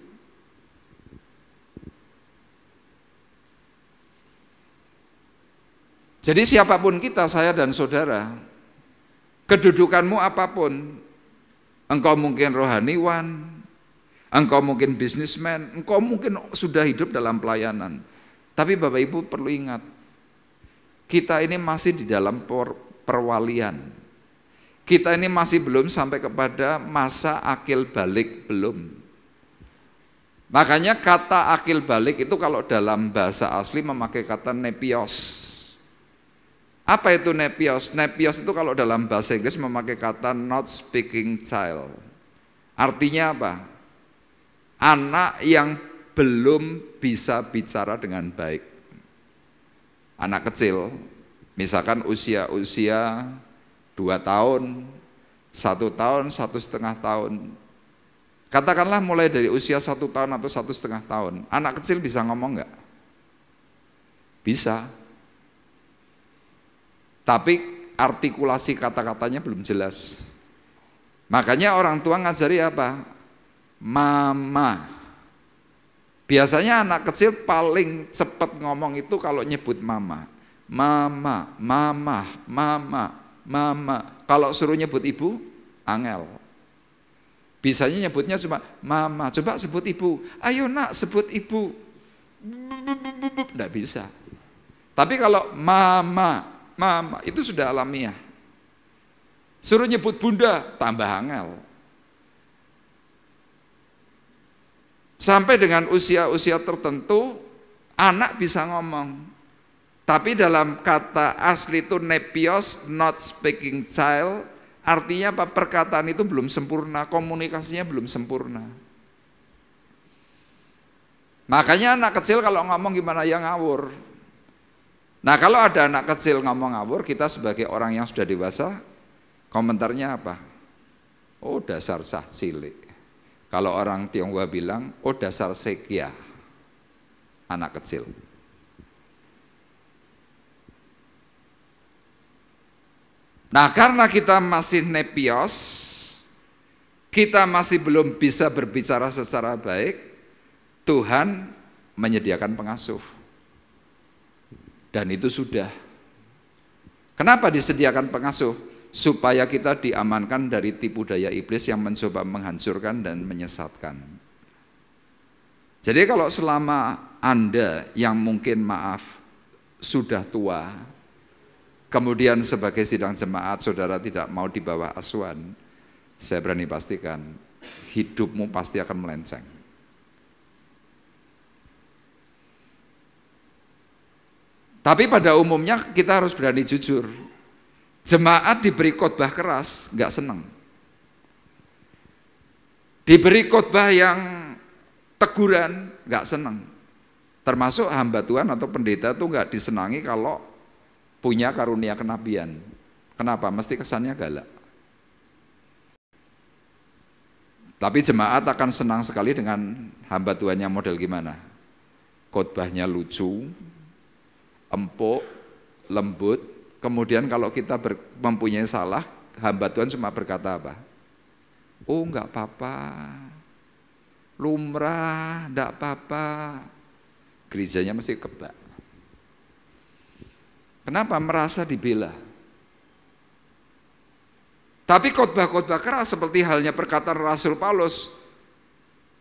Jadi siapapun kita, saya dan saudara, kedudukanmu apapun, engkau mungkin rohaniwan, engkau mungkin bisnismen, engkau mungkin sudah hidup dalam pelayanan. Tapi Bapak Ibu perlu ingat, kita ini masih di dalam perwalian. Kita ini masih belum sampai kepada masa akil balik, belum. Makanya kata akil balik itu kalau dalam bahasa asli memakai kata nepios. Apa itu nepios? Nepios itu kalau dalam bahasa Inggris memakai kata not speaking child. Artinya apa? Anak yang belum bisa bicara dengan baik. Anak kecil, misalkan usia 2 tahun, 1 tahun, 1,5 tahun. Katakanlah mulai dari usia 1 tahun atau 1,5 tahun, anak kecil bisa ngomong enggak? Bisa. Tapi artikulasi kata-katanya belum jelas. Makanya orang tua ngajari apa? Mama. Biasanya anak kecil paling cepat ngomong itu kalau nyebut mama. Mama, mama, mama, mama. Kalau suruh nyebut ibu, angel. Bisanya nyebutnya cuma mama. Coba sebut ibu. Ayo nak sebut ibu. Tidak bisa. Tapi kalau mama, mama, itu sudah alamiah. Suruh nyebut bunda, tambah angel. Sampai dengan usia-usia tertentu, anak bisa ngomong. Tapi dalam kata asli itu nepios, not speaking child, artinya apa? Perkataan itu belum sempurna, komunikasinya belum sempurna. Makanya anak kecil kalau ngomong gimana ya ngawur. Nah kalau ada anak kecil ngomong ngawur, kita sebagai orang yang sudah dewasa, komentarnya apa? Oh dasar sah cilik. Kalau orang Tionghoa bilang, oh dasar sekia, anak kecil. Nah karena kita masih nepios, kita masih belum bisa berbicara secara baik, Tuhan menyediakan pengasuh. Dan itu sudah. Kenapa disediakan pengasuh? Supaya kita diamankan dari tipu daya iblis yang mencoba menghancurkan dan menyesatkan. Jadi kalau selama Anda yang mungkin maaf sudah tua, kemudian sebagai sidang jemaat saudara tidak mau di bawah asuhan, saya berani pastikan hidupmu pasti akan melenceng. Tapi pada umumnya kita harus berani jujur. Jemaat diberi khotbah keras, nggak senang. Diberi khotbah yang teguran, nggak senang. Termasuk hamba Tuhan atau pendeta itu nggak disenangi kalau punya karunia kenabian. Kenapa? Mesti kesannya galak. Tapi jemaat akan senang sekali dengan hamba Tuhan yang model gimana? Khotbahnya lucu, empuk, lembut. Kemudian kalau kita mempunyai salah, hamba Tuhan cuma berkata apa? Oh enggak apa-apa, lumrah, enggak apa-apa. Gerejanya mesti kebak. Kenapa? Merasa dibela. Tapi khotbah-khotbah keras seperti halnya perkataan Rasul Paulus,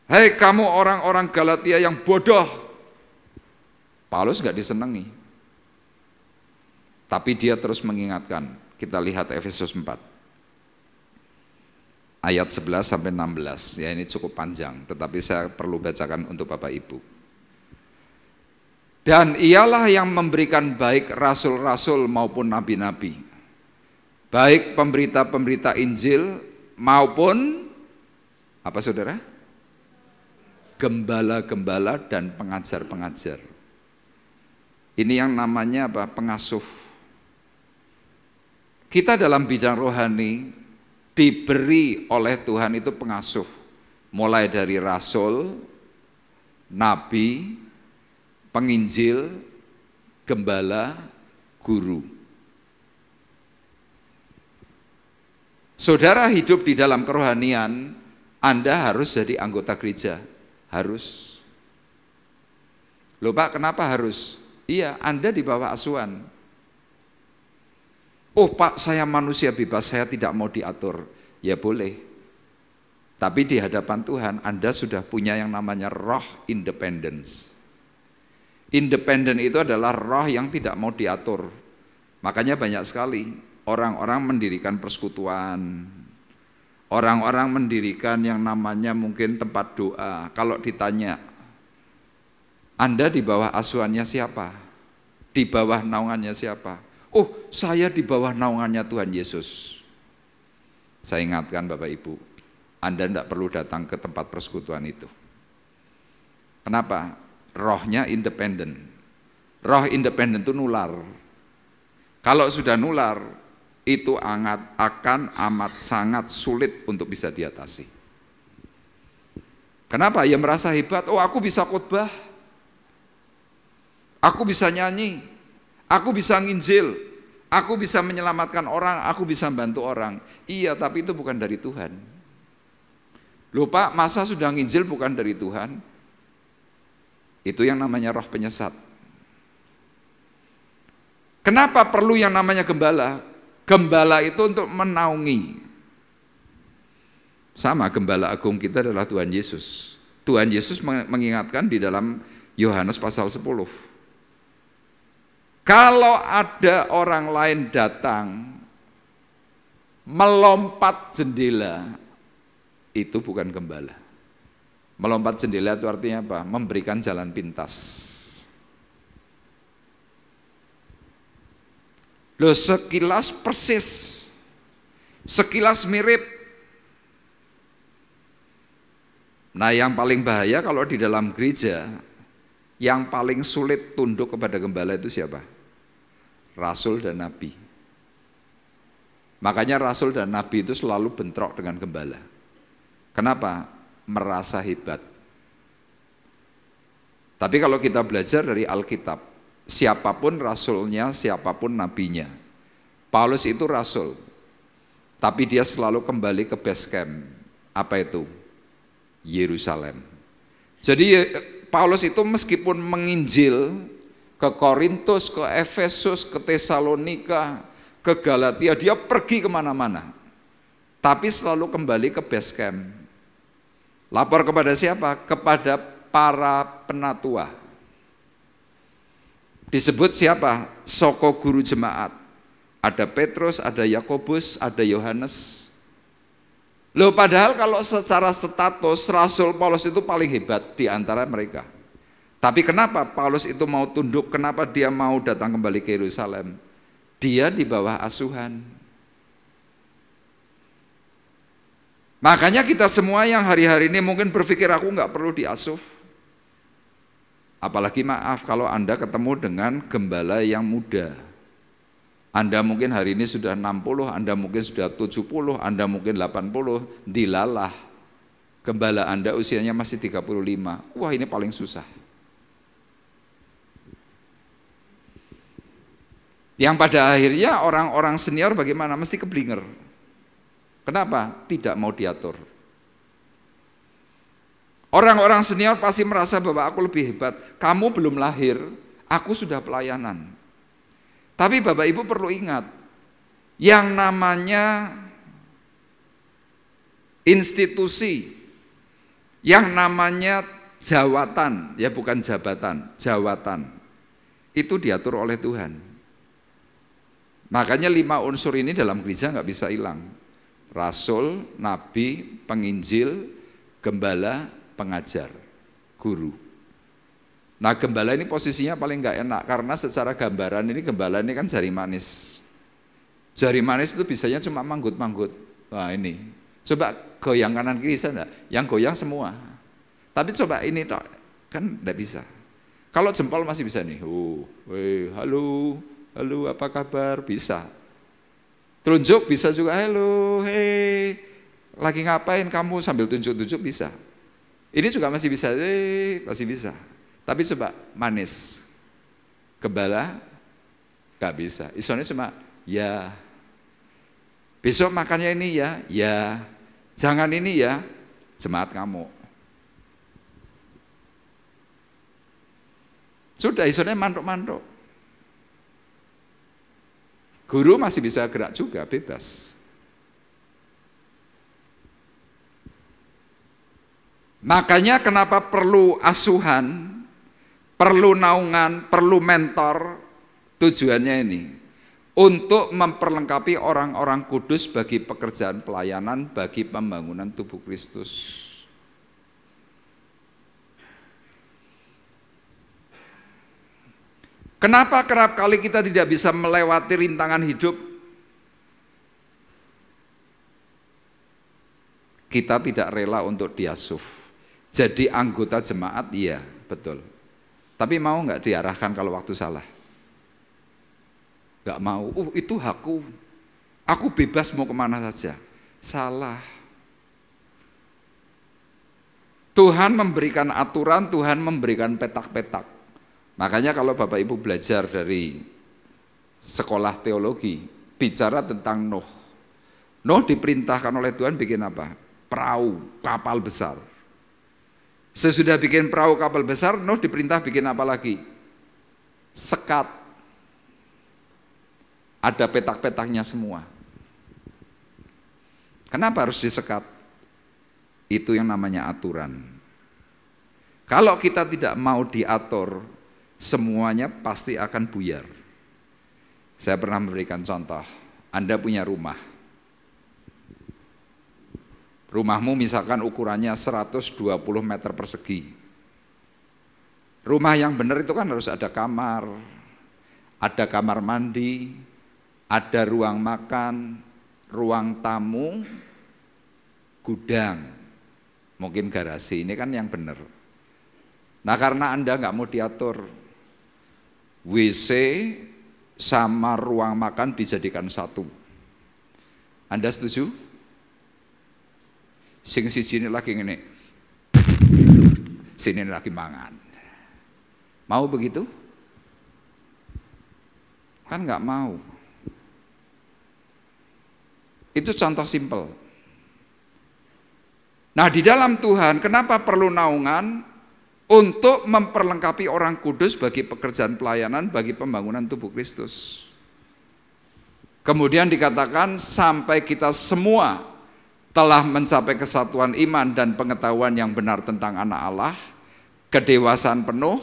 hei kamu orang-orang Galatia yang bodoh. Paulus enggak disenangi. Tapi dia terus mengingatkan. Kita lihat Efesus 4. ayat 11 sampai 16. Ya, ini cukup panjang, tetapi saya perlu bacakan untuk Bapak Ibu. Dan ialah yang memberikan baik rasul-rasul maupun nabi-nabi, baik pemberita-pemberita Injil maupun apa saudara? Gembala-gembala dan pengajar-pengajar. Ini yang namanya apa? Pengasuh. Kita dalam bidang rohani diberi oleh Tuhan itu pengasuh. Mulai dari rasul, nabi, penginjil, gembala, guru. Saudara hidup di dalam kerohanian, Anda harus jadi anggota gereja. Harus. Loh Pak, kenapa harus? Iya, Anda di bawah asuhan. Oh Pak, saya manusia bebas, saya tidak mau diatur. Ya boleh. Tapi di hadapan Tuhan, Anda sudah punya yang namanya roh independence. Independen itu adalah roh yang tidak mau diatur. Makanya banyak sekali orang-orang mendirikan persekutuan, orang-orang mendirikan yang namanya mungkin tempat doa. Kalau ditanya, Anda di bawah asuhannya siapa? Di bawah naungannya siapa? Oh, saya di bawah naungannya Tuhan Yesus. Saya ingatkan Bapak Ibu, Anda tidak perlu datang ke tempat persekutuan itu. Kenapa? Rohnya independen. Roh independen itu nular. Kalau sudah nular, itu akan amat sangat sulit untuk bisa diatasi. Kenapa? Ya merasa hebat, oh aku bisa khotbah, aku bisa nyanyi, aku bisa nginjil, aku bisa menyelamatkan orang, aku bisa bantu orang. Iya, tapi itu bukan dari Tuhan. Loh Pak, masa sudah nginjil bukan dari Tuhan? Itu yang namanya roh penyesat. Kenapa perlu yang namanya gembala? Gembala itu untuk menaungi. Sama, gembala agung kita adalah Tuhan Yesus. Tuhan Yesus mengingatkan di dalam Yohanes pasal 10. Kalau ada orang lain datang melompat jendela, itu bukan gembala. Melompat jendela itu artinya apa? Memberikan jalan pintas. Loh, sekilas persis, sekilas mirip. Nah, yang paling bahaya kalau di dalam gereja, yang paling sulit tunduk kepada gembala itu siapa? Rasul dan nabi. Makanya rasul dan nabi itu selalu bentrok dengan gembala. Kenapa? Merasa hebat. Tapi kalau kita belajar dari Alkitab, siapapun rasulnya, siapapun nabinya. Paulus itu rasul, tapi dia selalu kembali ke base camp. Apa itu? Yerusalem. Jadi Paulus itu meskipun menginjil ke Korintus, ke Efesus, ke Tesalonika, ke Galatia, dia pergi kemana-mana. Tapi selalu kembali ke base camp. Lapor kepada siapa? Kepada para penatua. Disebut siapa? Soko guru jemaat. Ada Petrus, ada Yakobus, ada Yohanes. Loh, padahal kalau secara status Rasul Paulus itu paling hebat di antara mereka. Tapi kenapa Paulus itu mau tunduk? Kenapa dia mau datang kembali ke Yerusalem? Dia di bawah asuhan. Makanya kita semua yang hari-hari ini mungkin berpikir aku nggak perlu diasuh. Apalagi maaf kalau Anda ketemu dengan gembala yang muda. Anda mungkin hari ini sudah 60, Anda mungkin sudah 70, Anda mungkin 80, dilalah. Gembala Anda usianya masih 35. Wah, ini paling susah. Yang pada akhirnya orang-orang senior bagaimana? Mesti keblinger. Kenapa? Tidak mau diatur. Orang-orang senior pasti merasa bahwa aku lebih hebat. Kamu belum lahir, aku sudah pelayanan. Tapi Bapak Ibu perlu ingat, yang namanya institusi, yang namanya jawatan, ya bukan jabatan, jawatan, itu diatur oleh Tuhan. Makanya 5 unsur ini dalam gereja nggak bisa hilang. rasul, nabi, penginjil, gembala, pengajar, guru. Nah, gembala ini posisinya paling nggak enak karena secara gambaran ini gembala ini kan jari manis. Jari manis itu bisanya cuma manggut-manggut. Wah, ini. Coba goyang kanan kiri sana, yang goyang semua. Tapi coba ini kan enggak bisa. Kalau jempol masih bisa nih. Halo, halo, apa kabar? Bisa. Telunjuk bisa juga, halo, hei, lagi ngapain kamu, sambil tunjuk-tunjuk bisa. Ini juga masih bisa, masih bisa. Tapi coba manis, gembala, gak bisa. Isonnya cuma ya. Besok makannya ini ya, ya. Jangan ini ya, jemaat kamu. Sudah isonnya mantuk-mantuk. Guru masih bisa gerak juga, bebas. Makanya kenapa perlu asuhan, perlu naungan, perlu mentor, tujuannya ini. Untuk memperlengkapi orang-orang kudus bagi pekerjaan pelayanan, bagi pembangunan tubuh Kristus. Kenapa kerap kali kita tidak bisa melewati rintangan hidup? Kita tidak rela untuk diasuh. Jadi anggota jemaat, iya, betul. Tapi mau nggak diarahkan kalau waktu salah? Nggak mau, itu hakku. Aku bebas mau kemana saja. Salah. Tuhan memberikan aturan, Tuhan memberikan petak-petak. Makanya kalau Bapak Ibu belajar dari sekolah teologi, bicara tentang Nuh. Nuh diperintahkan oleh Tuhan bikin apa? Perahu, kapal besar. Sesudah bikin perahu kapal besar, Nuh diperintah bikin apa lagi? Sekat. Ada petak-petaknya semua. Kenapa harus disekat? Itu yang namanya aturan. Kalau kita tidak mau diatur, semuanya pasti akan buyar. Saya pernah memberikan contoh. Anda punya rumah. Rumahmu misalkan ukurannya 120 meter persegi. Rumah yang benar itu kan harus ada kamar mandi, ada ruang makan, ruang tamu, gudang, mungkin garasi. Ini kan yang benar. Nah, karena Anda nggak mau diatur, WC sama ruang makan dijadikan satu. Anda setuju? Sing sini lagi ngene, sini lagi mangan. Mau begitu? Kan nggak mau. Itu contoh simpel. Nah, di dalam Tuhan, kenapa perlu naungan? Untuk memperlengkapi orang kudus bagi pekerjaan pelayanan, bagi pembangunan tubuh Kristus. Kemudian dikatakan sampai kita semua telah mencapai kesatuan iman dan pengetahuan yang benar tentang anak Allah, kedewasaan penuh,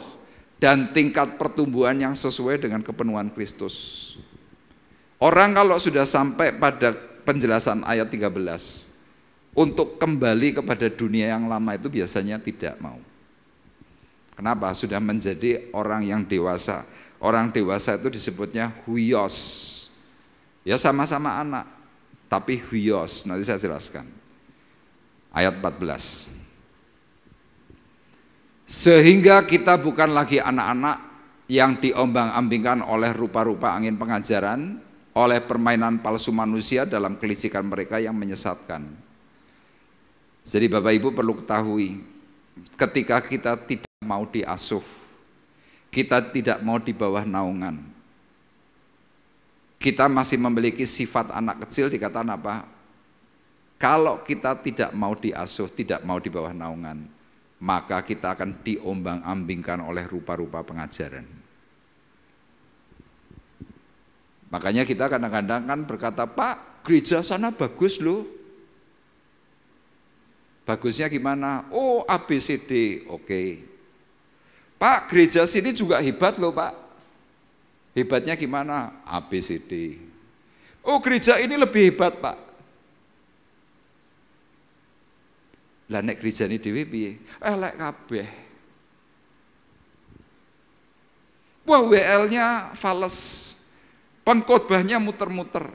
dan tingkat pertumbuhan yang sesuai dengan kepenuhan Kristus. Orang kalau sudah sampai pada penjelasan ayat 13, untuk kembali kepada dunia yang lama itu biasanya tidak mau. Kenapa? Sudah menjadi orang yang dewasa. Orang dewasa itu disebutnya huios. Ya sama-sama anak, tapi huios. Nanti saya jelaskan. Ayat 14. Sehingga kita bukan lagi anak-anak yang diombang-ambingkan oleh rupa-rupa angin pengajaran, oleh permainan palsu manusia dalam kelicikan mereka yang menyesatkan. Jadi Bapak Ibu perlu ketahui, ketika kita tidak mau diasuh, kita tidak mau di bawah naungan, kita masih memiliki sifat anak kecil, dikatakan apa? Kalau kita tidak mau diasuh, tidak mau di bawah naungan, maka kita akan diombang-ambingkan oleh rupa-rupa pengajaran. Makanya kita kadang-kadang kan berkata, Pak, gereja sana bagus loh. Bagusnya gimana? Oh, ABCD, oke. Pak, gereja sini juga hebat loh Pak. Hebatnya gimana? ABCD. Oh, gereja ini lebih hebat Pak. Lah nek gerejane dhewe piye? Elek kabeh. Wah, WL-nya fales. Pengkhotbahnya muter-muter.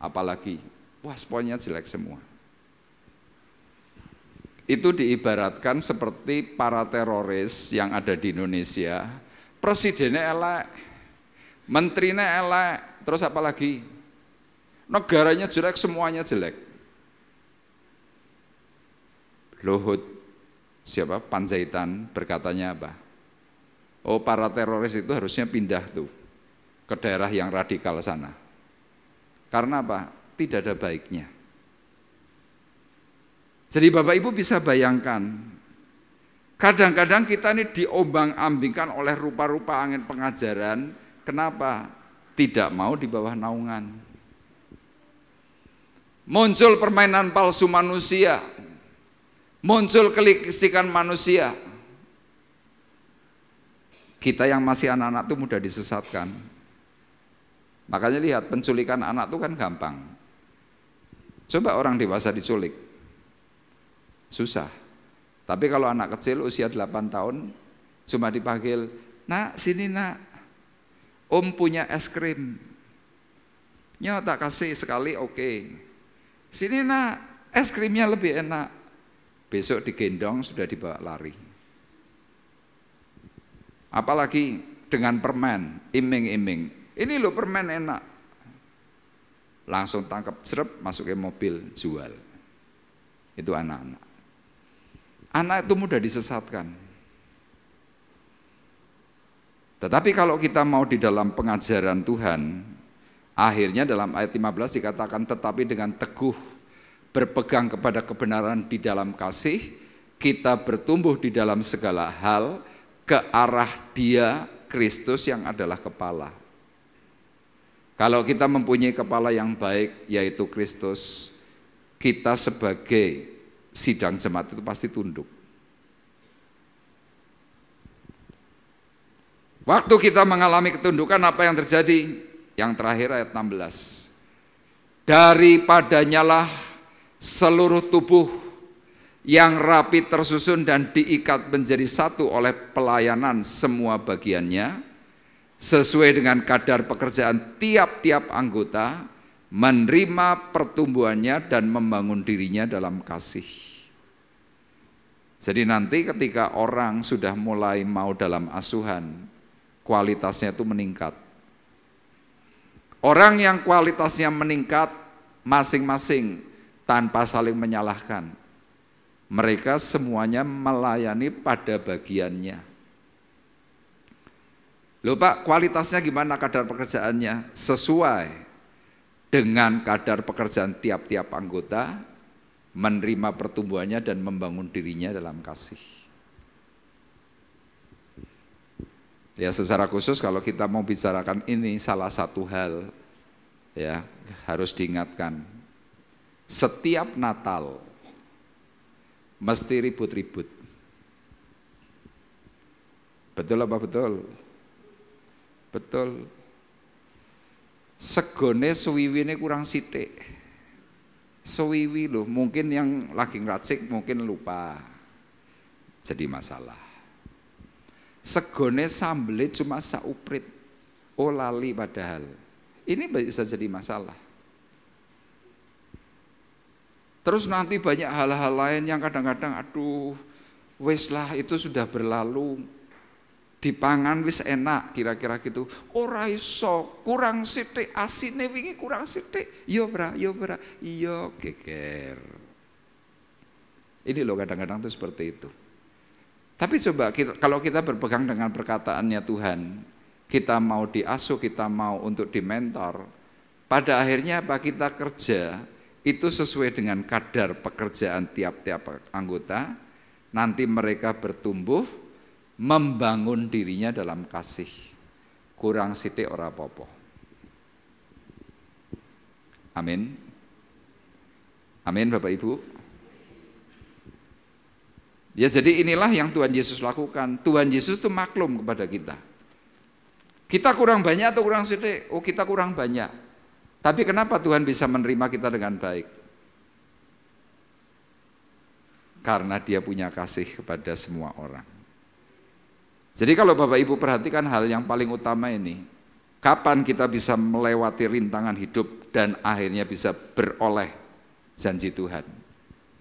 Apalagi, wah sponnya jelek semua. Itu diibaratkan seperti para teroris yang ada di Indonesia. Presidennya elek, menterinya elek, terus apa lagi? Negaranya jelek, semuanya jelek. Luhut, siapa? Panjaitan berkatanya apa? Oh, para teroris itu harusnya pindah tuh ke daerah yang radikal sana. Karena apa? Tidak ada baiknya. Jadi Bapak Ibu bisa bayangkan, kadang-kadang kita ini diombang-ambingkan oleh rupa-rupa angin pengajaran. Kenapa? Tidak mau di bawah naungan. Muncul permainan palsu manusia, muncul kelistikan manusia. Kita yang masih anak-anak itu mudah disesatkan. Makanya lihat, penculikan anak itu kan gampang. Coba orang dewasa diculik, susah. Tapi kalau anak kecil usia 8 tahun cuma dipanggil, "Nak, sini nak, om punya es krim." Nyo tak kasih sekali, oke. Sini nak, es krimnya lebih enak. Besok digendong sudah dibawa lari. Apalagi dengan permen, iming-iming. Ini loh permen enak. Langsung tangkap, serep, masukin mobil, jual. Itu anak-anak. Anak itu mudah disesatkan. Tetapi kalau kita mau di dalam pengajaran Tuhan, akhirnya dalam ayat 15 dikatakan, tetapi dengan teguh berpegang kepada kebenaran di dalam kasih, kita bertumbuh di dalam segala hal ke arah Dia, Kristus yang adalah kepala. Kalau kita mempunyai kepala yang baik, yaitu Kristus, kita sebagai sidang jemaat itu pasti tunduk. Waktu kita mengalami ketundukan, apa yang terjadi? Yang terakhir ayat 16. Daripadanya lah seluruh tubuh yang rapi tersusun dan diikat menjadi satu oleh pelayanan semua bagiannya, sesuai dengan kadar pekerjaan tiap-tiap anggota, menerima pertumbuhannya dan membangun dirinya dalam kasih. Jadi nanti ketika orang sudah mulai mau dalam asuhan, kualitasnya itu meningkat. Orang yang kualitasnya meningkat masing-masing tanpa saling menyalahkan. Mereka semuanya melayani pada bagiannya. Loh Pak, kualitasnya gimana kadar pekerjaannya? Sesuai dengan kadar pekerjaan tiap-tiap anggota, menerima pertumbuhannya dan membangun dirinya dalam kasih. Ya, secara khusus kalau kita mau bicarakan ini, salah satu hal ya harus diingatkan. Setiap Natal mesti ribut-ribut. Betul apa betul? Betul. Segone suwiwine kurang sithik. Suwiwi loh, mungkin yang lagi ngracik mungkin lupa. Jadi masalah. Segone sambele cuma sauprit. Oh lali padahal. Ini bisa jadi masalah. Terus nanti banyak hal-hal lain yang kadang-kadang aduh wis lah itu sudah berlalu. Dipangan wis enak kira-kira gitu. Ora iso, kurang sithik asine wingi kurang sithik. Yo bra, iya geger. Ini loh kadang-kadang tuh seperti itu. Tapi coba kalau kita berpegang dengan perkataannya Tuhan, kita mau diasuh, kita mau untuk dimentor, pada akhirnya apa kita kerja itu sesuai dengan kadar pekerjaan tiap-tiap anggota, nanti mereka bertumbuh, membangun dirinya dalam kasih. Kurang sithik ora apa-apa. Amin. Amin Bapak Ibu. Ya jadi inilah yang Tuhan Yesus lakukan. Tuhan Yesus itu maklum kepada kita. Kita kurang banyak atau kurang sithik? Oh kita kurang banyak. Tapi kenapa Tuhan bisa menerima kita dengan baik? karena dia punya kasih kepada semua orang. Jadi kalau Bapak Ibu perhatikan hal yang paling utama ini, kapan kita bisa melewati rintangan hidup dan akhirnya bisa beroleh janji Tuhan?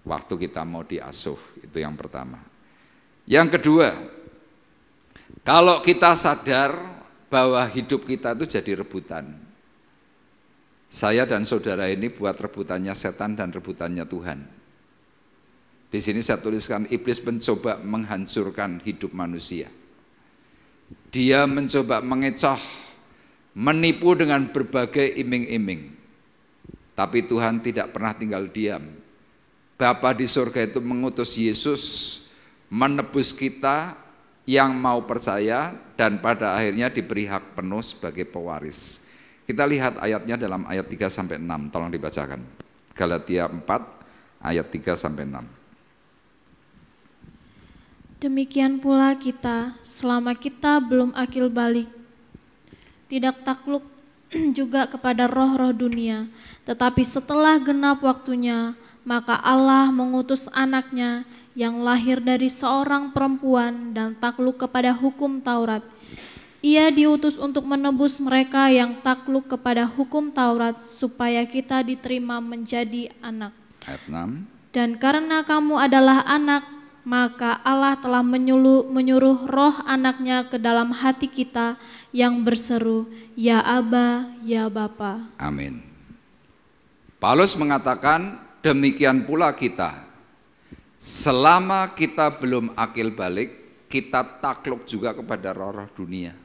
Waktu kita mau diasuh, itu yang pertama. Yang kedua, kalau kita sadar bahwa hidup kita itu jadi rebutan. Saya dan saudara ini buat rebutannya setan dan rebutannya Tuhan. Di sini saya tuliskan, iblis mencoba menghancurkan hidup manusia. Dia mencoba mengecoh, menipu dengan berbagai iming-iming. Tapi Tuhan tidak pernah tinggal diam. Bapa di surga itu mengutus Yesus menebus kita yang mau percaya dan pada akhirnya diberi hak penuh sebagai pewaris. Kita lihat ayatnya dalam ayat 3-6, tolong dibacakan. Galatia 4 ayat 3-6. Demikian pula kita, selama kita belum akil balik, tidak takluk juga kepada roh-roh dunia, tetapi setelah genap waktunya, maka Allah mengutus anaknya yang lahir dari seorang perempuan dan takluk kepada hukum Taurat. Ia diutus untuk menebus mereka yang takluk kepada hukum Taurat, supaya kita diterima menjadi anak. Ayat 6. Dan karena kamu adalah anak, maka Allah telah menyuruh roh anaknya ke dalam hati kita yang berseru, Ya Aba, Ya Bapa. Amin. Paulus mengatakan, demikian pula kita, selama kita belum akil balik, kita takluk juga kepada roh-roh dunia.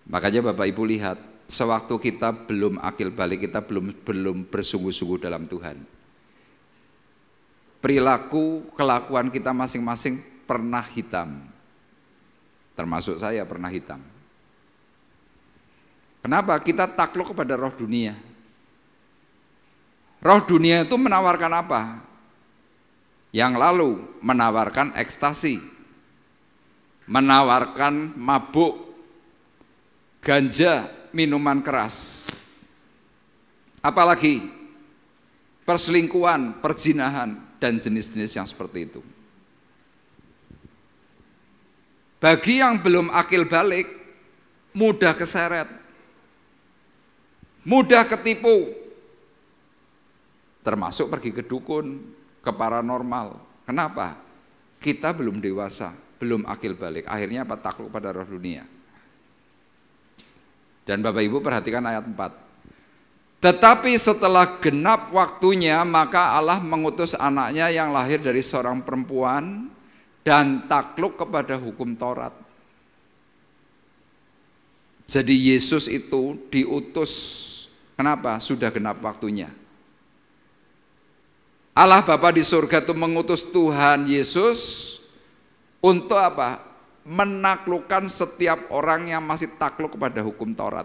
Makanya Bapak Ibu lihat, sewaktu kita belum akil balik, kita belum bersungguh-sungguh dalam Tuhan. Perilaku, kelakuan kita masing-masing pernah hitam. Termasuk saya pernah hitam. Kenapa? Kita takluk kepada roh dunia. Roh dunia itu menawarkan apa? Yang lalu menawarkan ekstasi, menawarkan mabuk, ganja, minuman keras. Apalagi perselingkuhan, perzinahan, dan jenis-jenis yang seperti itu. Bagi yang belum akil balik, mudah keseret, mudah ketipu, termasuk pergi ke dukun, ke paranormal. Kenapa? Kita belum dewasa, belum akil balik. Akhirnya apa? Takluk pada roh dunia. Dan Bapak Ibu perhatikan ayat 4. Tetapi setelah genap waktunya, maka Allah mengutus anaknya yang lahir dari seorang perempuan dan takluk kepada hukum Taurat. Jadi Yesus itu diutus. Kenapa? Sudah genap waktunya. Allah Bapa di surga itu mengutus Tuhan Yesus untuk apa? Menaklukkan setiap orang yang masih takluk kepada hukum Taurat.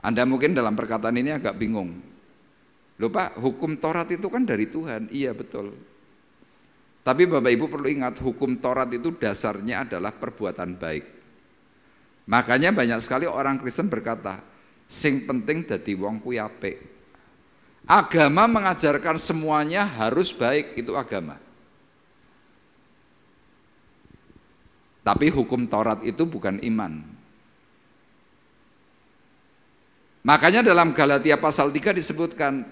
Anda mungkin dalam perkataan ini agak bingung. Loh Pak, hukum Taurat itu kan dari Tuhan. Iya betul. Tapi Bapak Ibu perlu ingat, hukum Taurat itu dasarnya adalah perbuatan baik. Makanya banyak sekali orang Kristen berkata, sing penting dadi wong kuwi apik. Agama mengajarkan semuanya harus baik, itu agama. Tapi hukum Taurat itu bukan iman. Makanya dalam Galatia pasal 3 disebutkan,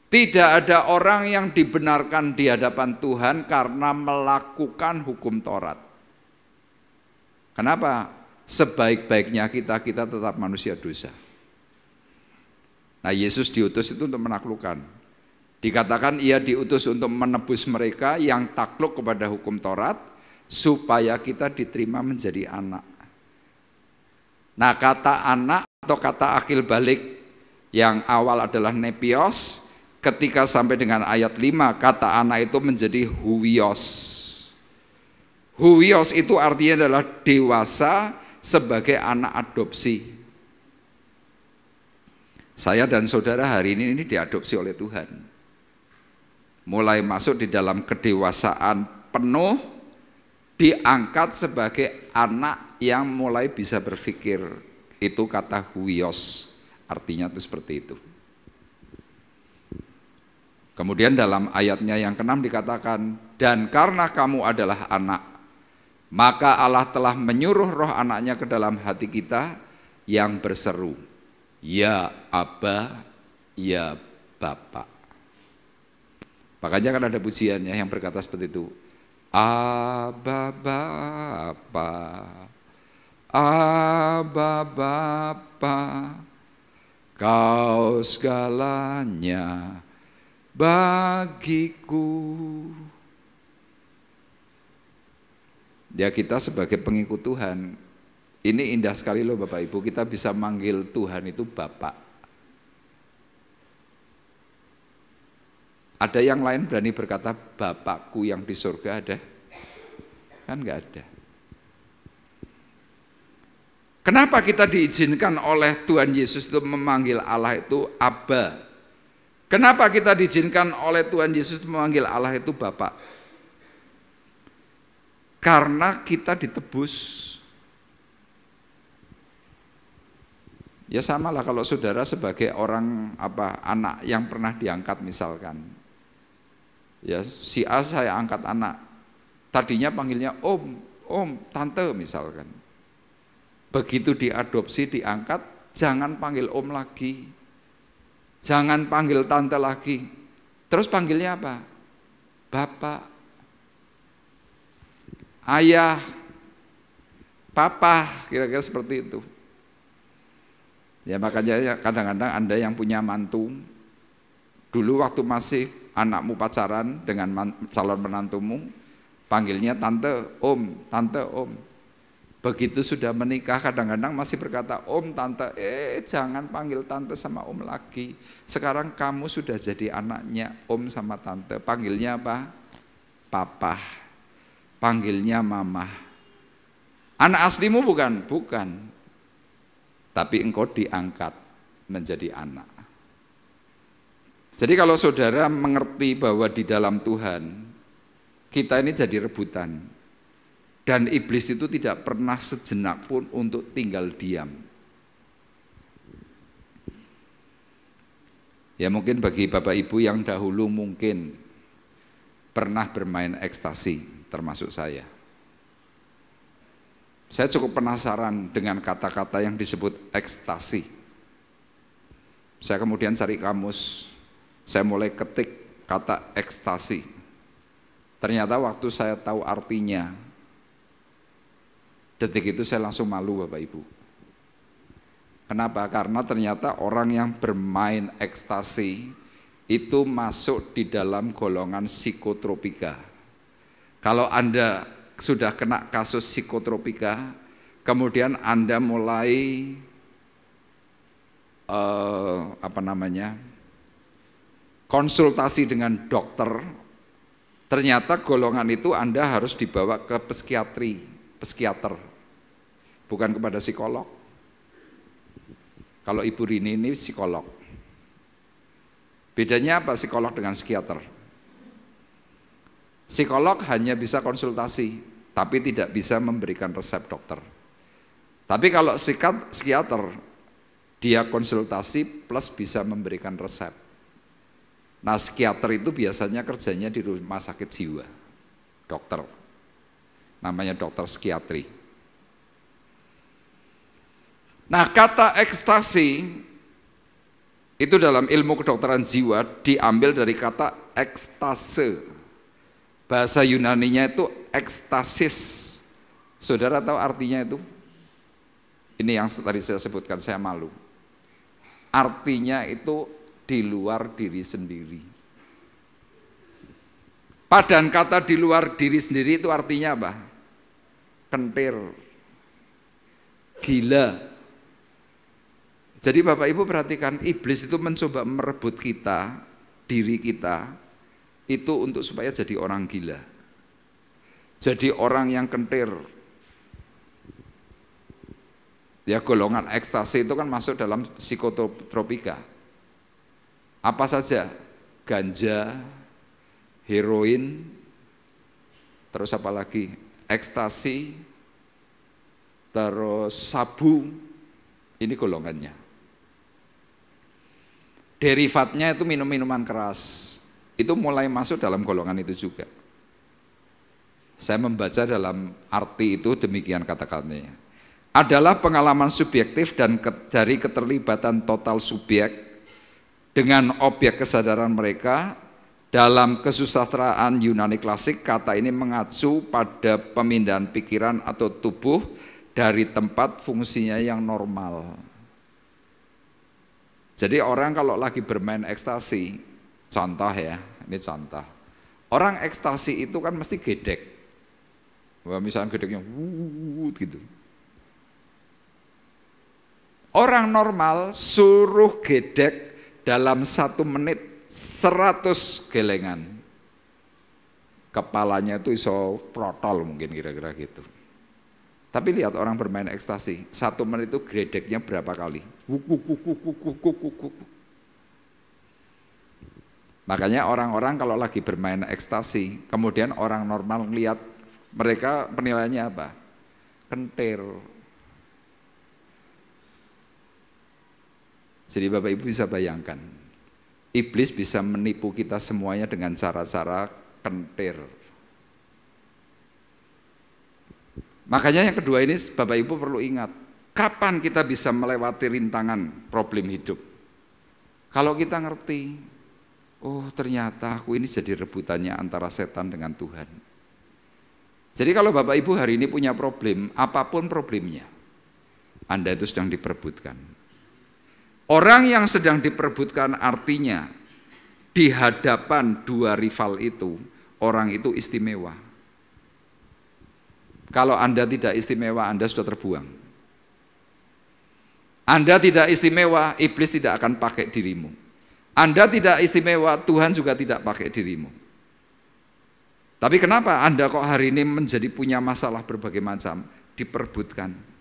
tidak ada orang yang dibenarkan di hadapan Tuhan karena melakukan hukum Taurat. Kenapa? Sebaik-baiknya kita tetap manusia dosa. Nah Yesus diutus itu untuk menaklukkan. Dikatakan ia diutus untuk menebus mereka yang takluk kepada hukum Taurat, supaya kita diterima menjadi anak. Nah kata anak atau kata akil balik yang awal adalah nepios, ketika sampai dengan ayat 5 kata anak itu menjadi huios. Huios itu artinya adalah dewasa sebagai anak adopsi. Saya dan saudara hari ini diadopsi oleh Tuhan. Mulai masuk di dalam kedewasaan penuh, diangkat sebagai anak yang mulai bisa berpikir. Itu kata huios, artinya itu seperti itu. Kemudian dalam ayatnya yang ke-6 dikatakan, dan karena kamu adalah anak, maka Allah telah menyuruh roh anaknya ke dalam hati kita yang berseru, ya Aba, ya Bapa. Makanya kan ada pujiannya yang berkata seperti itu, Aba Bapa, Aba Bapa, Kau segalanya bagiku. Ya, kita sebagai pengikut Tuhan, ini indah sekali loh Bapak Ibu, kita bisa manggil Tuhan itu Bapak. Ada yang lain berani berkata Bapakku yang di surga ada? Kan enggak ada. Kenapa kita diizinkan oleh Tuhan Yesus itu memanggil Allah itu Aba? Kenapa kita diizinkan oleh Tuhan Yesus memanggil Allah itu Bapa? Karena kita ditebus. Ya samalah kalau saudara sebagai orang anak yang pernah diangkat misalkan. Ya si A saya angkat anak. Tadinya panggilnya om, tante misalkan. Begitu diadopsi, diangkat, jangan panggil om lagi. Jangan panggil tante lagi. Terus panggilnya apa? Bapak, ayah, papa, kira-kira seperti itu. Ya makanya kadang-kadang Anda yang punya mantu, dulu waktu masih anakmu pacaran dengan calon menantumu, panggilnya tante, om. Begitu sudah menikah kadang-kadang masih berkata om, tante, jangan panggil tante sama om lagi. Sekarang kamu sudah jadi anaknya om sama tante. Panggilnya apa? Papa. Panggilnya mama. Anak aslimu bukan? Bukan. Tapi engkau diangkat menjadi anak. Jadi kalau saudara mengerti bahwa di dalam Tuhan, kita ini jadi rebutan. Dan iblis itu tidak pernah sejenak pun untuk tinggal diam. Ya mungkin bagi Bapak Ibu yang dahulu mungkin pernah bermain ekstasi, termasuk saya. Saya cukup penasaran dengan kata-kata yang disebut ekstasi. Saya kemudian cari kamus, saya mulai ketik kata ekstasi. Ternyata waktu saya tahu artinya, detik itu saya langsung malu Bapak Ibu. Kenapa? Karena ternyata orang yang bermain ekstasi itu masuk di dalam golongan psikotropika. Kalau Anda sudah kena kasus psikotropika, kemudian Anda mulai konsultasi dengan dokter, ternyata golongan itu Anda harus dibawa ke psikiater, bukan kepada psikolog. Kalau Ibu Rini ini psikolog. Bedanya apa psikolog dengan psikiater? Psikolog hanya bisa konsultasi, tapi tidak bisa memberikan resep dokter. Tapi kalau psikiater, dia konsultasi plus bisa memberikan resep. Nah, psikiater itu biasanya kerjanya di rumah sakit jiwa, dokter. Namanya dokter psikiatri. Nah, kata ekstasi itu dalam ilmu kedokteran jiwa diambil dari kata ekstase. Bahasa Yunaninya itu ekstasis. Saudara tahu artinya itu? Ini yang tadi saya sebutkan, saya malu. Artinya itu di luar diri sendiri. Padan kata di luar diri sendiri itu artinya apa? Kentir, gila. Jadi Bapak Ibu perhatikan, iblis itu mencoba merebut kita, diri kita, itu untuk supaya jadi orang gila. Jadi orang yang kentir. Ya golongan ekstasi itu kan masuk dalam psikotropika. Apa saja? Ganja, heroin, terus apa lagi? Ekstasi, terus sabu, ini golongannya. Derivatnya itu minum-minuman keras, itu mulai masuk dalam golongan itu juga. Saya membaca dalam arti itu demikian kata-katanya. Adalah pengalaman subjektif dan dari keterlibatan total subjek dengan objek kesadaran mereka. Dalam kesusastraan Yunani klasik, kata ini mengacu pada pemindahan pikiran atau tubuh dari tempat fungsinya yang normal. Jadi orang kalau lagi bermain ekstasi, contoh ya, ini contoh. Orang ekstasi itu kan mesti gedek. Wah, misalnya gedeknya gitu. Orang normal suruh gedek dalam 1 menit 100 gelengan. Kepalanya itu iso protol mungkin kira-kira gitu. Tapi lihat orang bermain ekstasi, 1 menit itu gedeknya berapa kali? Makanya orang-orang kalau lagi bermain ekstasi, kemudian orang normal melihat mereka penilaiannya apa? Kentir. Jadi Bapak Ibu bisa bayangkan, iblis bisa menipu kita semuanya dengan cara-cara kentir. Makanya yang kedua ini Bapak Ibu perlu ingat, kapan kita bisa melewati rintangan problem hidup? Kalau kita ngerti, oh ternyata aku ini jadi rebutannya antara setan dengan Tuhan. Jadi kalau Bapak Ibu hari ini punya problem, apapun problemnya, Anda itu sedang diperebutkan. Orang yang sedang diperebutkan artinya di hadapan 2 rival itu, orang itu istimewa. Kalau Anda tidak istimewa, Anda sudah terbuang. Anda tidak istimewa, iblis tidak akan pakai dirimu. Anda tidak istimewa, Tuhan juga tidak pakai dirimu. Tapi kenapa Anda kok hari ini menjadi punya masalah berbagai macam? Diperebutkan.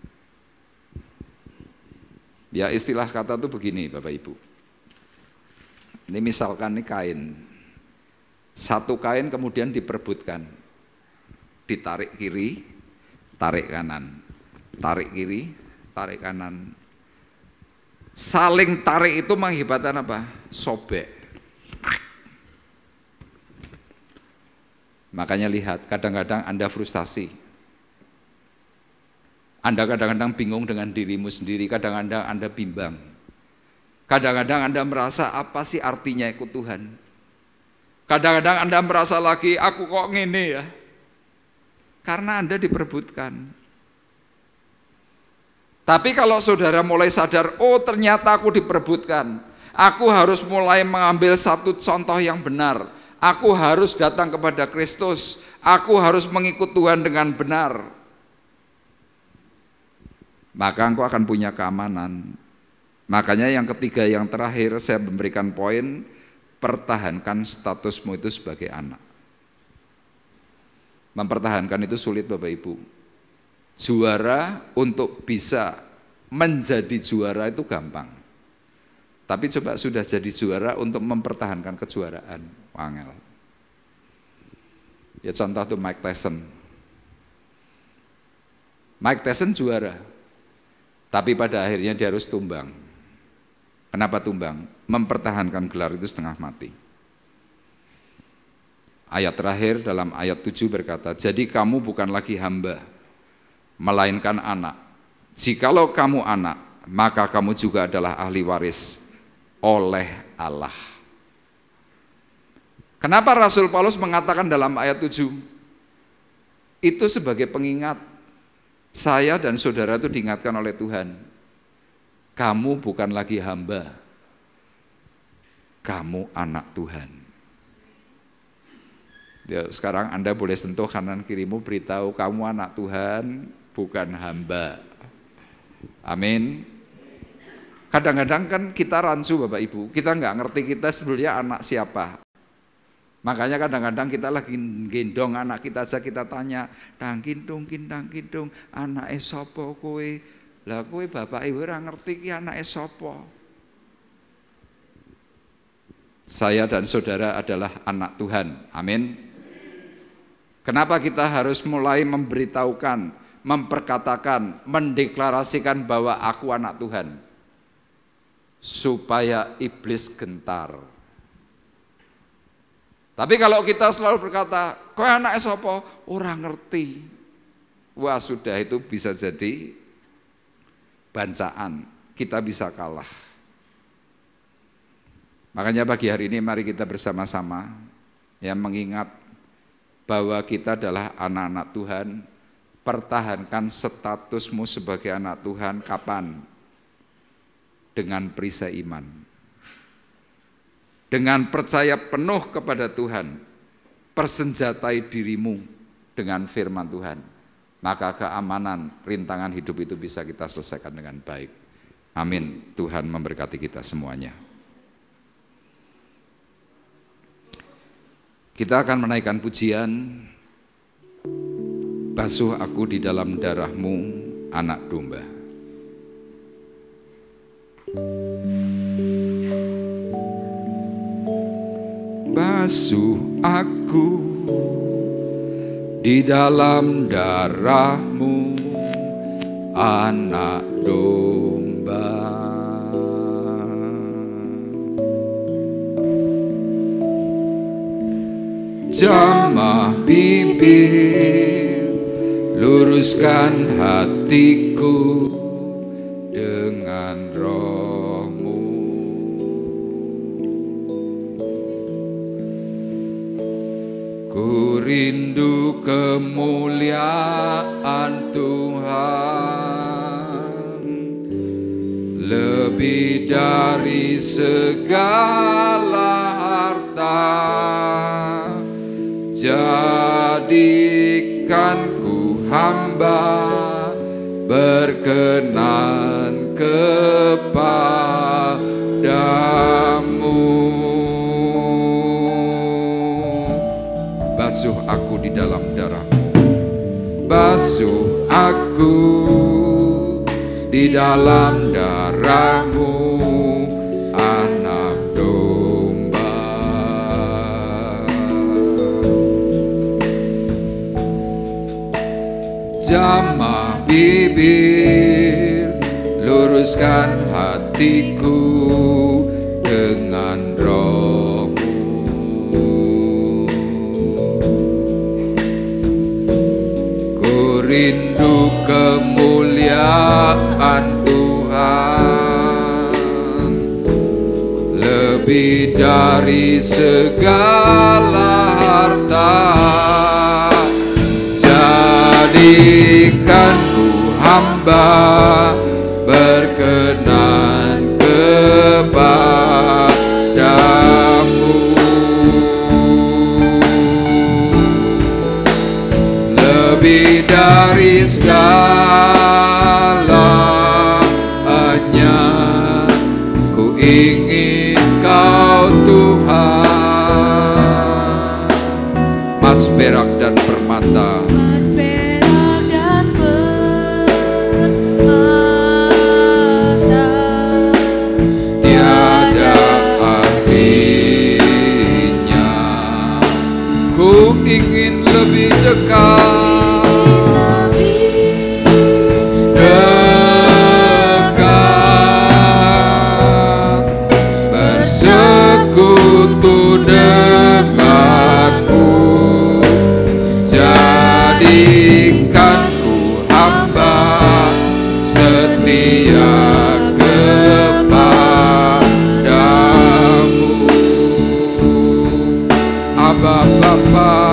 Ya istilah kata itu begini Bapak Ibu. Ini misalkan ini kain. 1 kain kemudian diperebutkan. Ditarik kiri, tarik kanan. Tarik kiri, tarik kanan. Saling tarik itu mengakibatkan apa? Sobek. Makanya lihat, kadang-kadang Anda frustasi. Anda kadang-kadang bingung dengan dirimu sendiri, kadang-kadang Anda bimbang. Kadang-kadang Anda merasa apa sih artinya ikut Tuhan. Kadang-kadang Anda merasa lagi, aku kok ngene ya. Karena Anda diperebutkan. Tapi kalau saudara mulai sadar, oh ternyata aku diperebutkan. Aku harus mulai mengambil satu contoh yang benar. Aku harus datang kepada Kristus. Aku harus mengikut Tuhan dengan benar. Maka engkau akan punya keamanan. Makanya yang ketiga, yang terakhir saya memberikan poin, pertahankan statusmu itu sebagai anak. Mempertahankan itu sulit Bapak Ibu. Juara untuk bisa menjadi juara itu gampang. Tapi coba sudah jadi juara untuk mempertahankan kejuaraan, wangel. Ya contoh tuh Mike Tyson. Mike Tyson juara. Tapi pada akhirnya dia harus tumbang. Kenapa tumbang? Mempertahankan gelar itu setengah mati. Ayat terakhir dalam ayat 7 berkata, jadi kamu bukan lagi hamba, melainkan anak. Jikalau kamu anak, maka kamu juga adalah ahli waris oleh Allah. Kenapa Rasul Paulus mengatakan dalam ayat 7? Itu sebagai pengingat. Saya dan saudara itu diingatkan oleh Tuhan, kamu bukan lagi hamba, kamu anak Tuhan. Ya, sekarang Anda boleh sentuh kanan kirimu, beritahu kamu anak Tuhan, bukan hamba. Amin. Kadang-kadang kan kita rancu Bapak Ibu, kita nggak ngerti kita sebenarnya anak siapa. Makanya kadang-kadang kita lagi gendong anak kita aja kita tanya, "Dang kintung, anake sapa kowe?" Lah kowe bapak ibu ora ngerti ki anake sapa. Saya dan saudara adalah anak Tuhan. Amin. Kenapa kita harus mulai memberitahukan, memperkatakan, mendeklarasikan bahwa aku anak Tuhan? Supaya iblis gentar. Tapi kalau kita selalu berkata, kowe anake sapa? Ora ngerti. Wah, sudah, itu bisa jadi bancaan. Kita bisa kalah. Makanya pagi hari ini mari kita bersama-sama yang mengingat bahwa kita adalah anak-anak Tuhan. Pertahankan statusmu sebagai anak Tuhan. Kapan? Dengan perisai iman. Dengan percaya penuh kepada Tuhan. Persenjatai dirimu dengan firman Tuhan. Maka keamanan, rintangan hidup itu bisa kita selesaikan dengan baik. Amin. Tuhan memberkati kita semuanya. Kita akan menaikkan pujian, basuh aku di dalam darahmu, anak domba. Basuh aku di dalam darahmu, anak domba. Jamah bibir, luruskan hatiku dengan roh-Mu. Ku rindu kemuliaan Tuhan, lebih dari segala harta. Jadikanku hamba berkenan kepadamu. Basuh aku di dalam darahmu. Basuh aku di dalam darahmu, anak domba. Jamah bibir, luruskan hatiku dengan roh-Mu. Ku rindu kemuliaan Tuhan, lebih dari segala harta. Jadikanku hamba berkenan kepadamu, lebih dari segalanya. Ku ingin Kau Tuhan, emas, perak dan permata. Ingin lebih dekat, bersekutu denganmu. Jadikanku hamba setia kepadamu. Abba Bapa,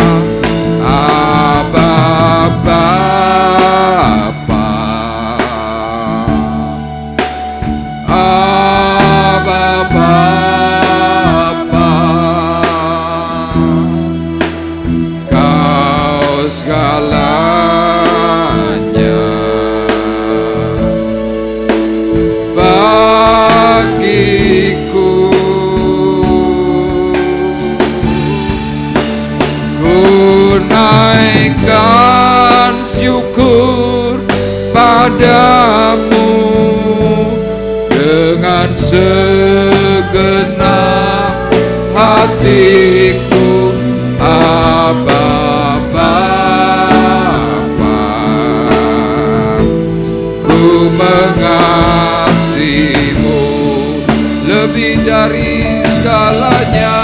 Kau segalanya bagiku. Ku naikkan syukur padamu dengan segenap hatiku. Abba Bapa, ku mengasihimu lebih dari segalanya.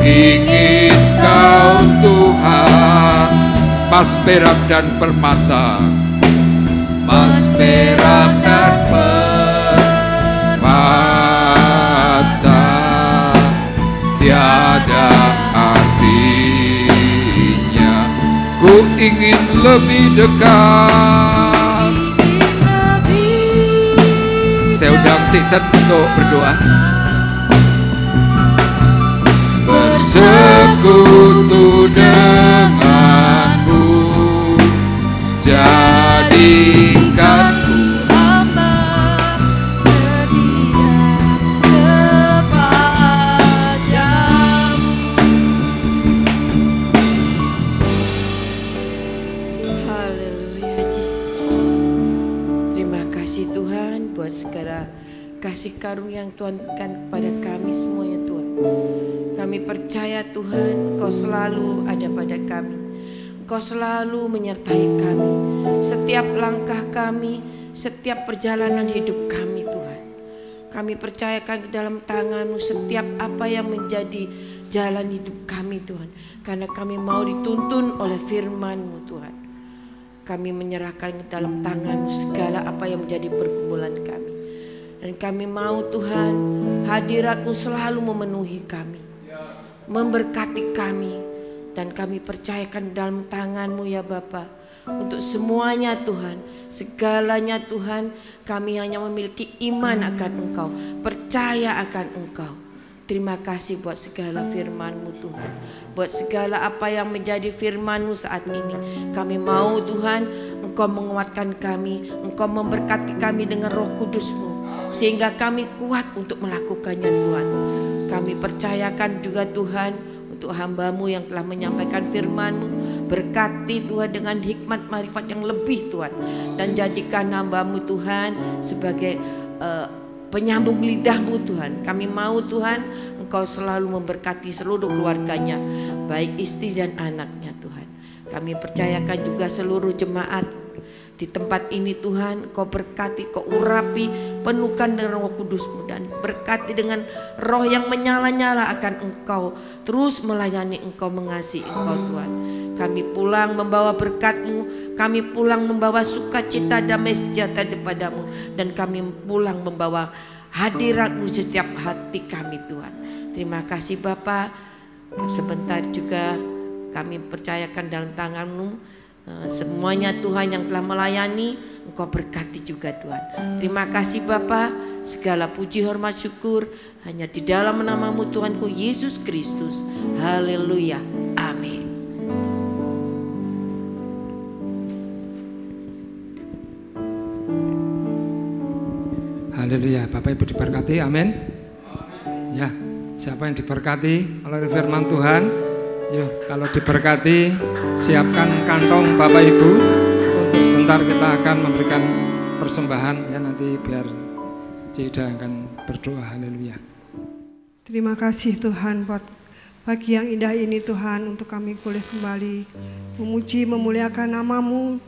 ingin Kau Tuhan, emas perak dan permata, emas perak dan permata tiada artinya. Ku ingin lebih dekat. Saya undang Cicet untuk berdoa. Bersekutu denganmu, jadikanku hamba setia kepadamu. Haleluya Yesus. Terima kasih Tuhan buat segala kasih karunia yang Tuhan berikan kepada kami semuanya Tuhan. Kami percaya Tuhan Engkau selalu ada pada kami. Engkau selalu menyertai kami. Setiap langkah kami, setiap perjalanan hidup kami Tuhan. Kami percayakan ke dalam tangan-Mu setiap apa yang menjadi jalan hidup kami Tuhan. Karena kami mau dituntun oleh firman-Mu Tuhan. Kami menyerahkan ke dalam tangan-Mu segala apa yang menjadi pergumulan kami. Dan kami mau Tuhan hadirat-Mu selalu memenuhi kami, memberkati kami. Dan kami percayakan dalam tangan-Mu ya Bapa. Untuk semuanya Tuhan, segalanya Tuhan, kami hanya memiliki iman akan Engkau, percaya akan Engkau. Terima kasih buat segala firman-Mu Tuhan, buat segala apa yang menjadi firman-Mu saat ini. Kami mau Tuhan Engkau menguatkan kami, Engkau memberkati kami dengan Roh Kudus-Mu, sehingga kami kuat untuk melakukannya Tuhan. Kami percayakan juga Tuhan untuk hamba-Mu yang telah menyampaikan firman-Mu. Berkati Tuhan dengan hikmat marifat yang lebih Tuhan. Dan jadikan hamba-Mu Tuhan sebagai penyambung lidah-Mu Tuhan. Kami mau Tuhan Engkau selalu memberkati seluruh keluarganya, baik istri dan anaknya Tuhan. Kami percayakan juga seluruh jemaat di tempat ini Tuhan, Kau berkati, Kau urapi, penuhkan dengan Roh Kudus-Mu, dan berkati dengan roh yang menyala-nyala akan Engkau, terus melayani Engkau, mengasihi Engkau Tuhan. Kami pulang membawa berkat-Mu, kami pulang membawa sukacita damai sejahtera daripada-Mu, dan kami pulang membawa hadirat-Mu setiap hati kami Tuhan. Terima kasih Bapa. Sebentar juga kami percayakan dalam tangan-Mu semuanya Tuhan yang telah melayani. Engkau berkati juga Tuhan. Terima kasih Bapa. Segala puji hormat syukur hanya di dalam nama-Mu Tuhanku Yesus Kristus. Haleluya. Amin. Haleluya. Bapak Ibu diberkati, amin. Ya, siapa yang diberkati oleh firman Tuhan? Yuk, kalau diberkati, siapkan kantong Bapak Ibu. Untuk sebentar kita akan memberikan persembahan ya, nanti biar Cida akan berdoa. Haleluya. Terima kasih Tuhan buat pagi yang indah ini Tuhan, untuk kami boleh kembali memuji memuliakan nama-Mu.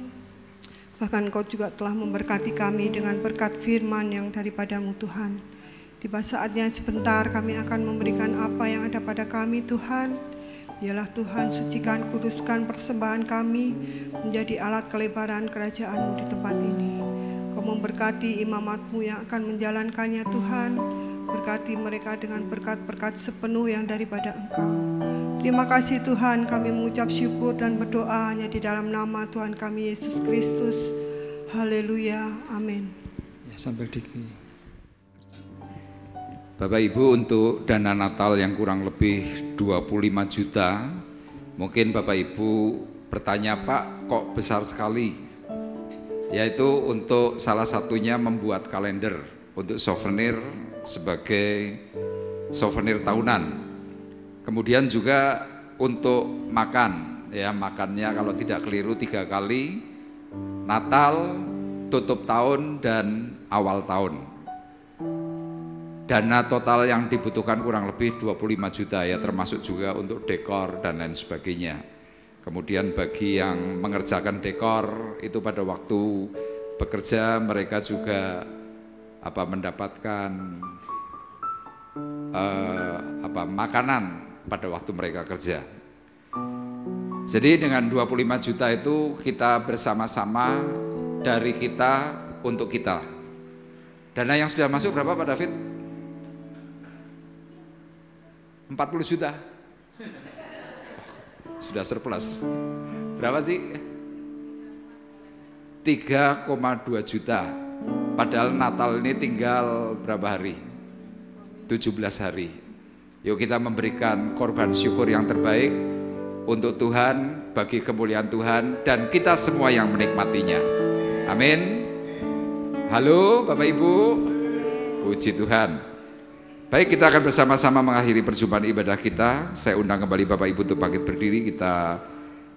Bahkan Kau juga telah memberkati kami dengan berkat firman yang daripada-Mu Tuhan. Tiba saatnya sebentar kami akan memberikan apa yang ada pada kami Tuhan. Dialah Tuhan, sucikan, kuduskan persembahan kami menjadi alat kelebaran kerajaan-Mu di tempat ini. Kau memberkati imamat-Mu yang akan menjalankannya Tuhan. Berkati mereka dengan berkat-berkat sepenuh yang daripada Engkau. Terima kasih Tuhan, kami mengucap syukur dan berdoa hanya di dalam nama Tuhan kami Yesus Kristus. Haleluya, amin. Ya, sambil Bapak Ibu, untuk dana Natal yang kurang lebih 25 juta, mungkin Bapak Ibu bertanya, Pak, kok besar sekali? Yaitu untuk salah satunya membuat kalender untuk souvenir sebagai souvenir tahunan. Kemudian juga untuk makan, ya makannya kalau tidak keliru 3 kali, Natal, tutup tahun, dan awal tahun. Dana total yang dibutuhkan kurang lebih 25 juta ya, termasuk juga untuk dekor dan lain sebagainya. Kemudian bagi yang mengerjakan dekor itu pada waktu bekerja mereka juga mendapatkan makanan pada waktu mereka kerja. Jadi dengan 25 juta itu kita bersama-sama dari kita untuk kita. Dana yang sudah masuk berapa Pak David? 40 juta. Sudah surplus. Berapa sih? 3,2 juta. Padahal Natal ini tinggal berapa hari? 17 hari. Yuk kita memberikan korban syukur yang terbaik untuk Tuhan, bagi kemuliaan Tuhan, dan kita semua yang menikmatinya. Amin. Halo Bapak Ibu, puji Tuhan. Baik, kita akan bersama-sama mengakhiri perjumpaan ibadah kita. Saya undang kembali Bapak Ibu untuk bangkit berdiri, kita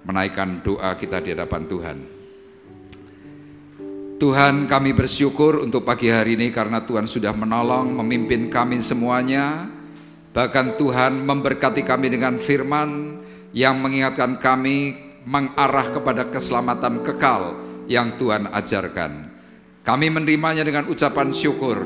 menaikkan doa kita di hadapan Tuhan. Tuhan, kami bersyukur untuk pagi hari ini karena Tuhan sudah menolong, memimpin kami semuanya. Bahkan Tuhan memberkati kami dengan firman yang mengingatkan kami mengarah kepada keselamatan kekal yang Tuhan ajarkan. Kami menerimanya dengan ucapan syukur,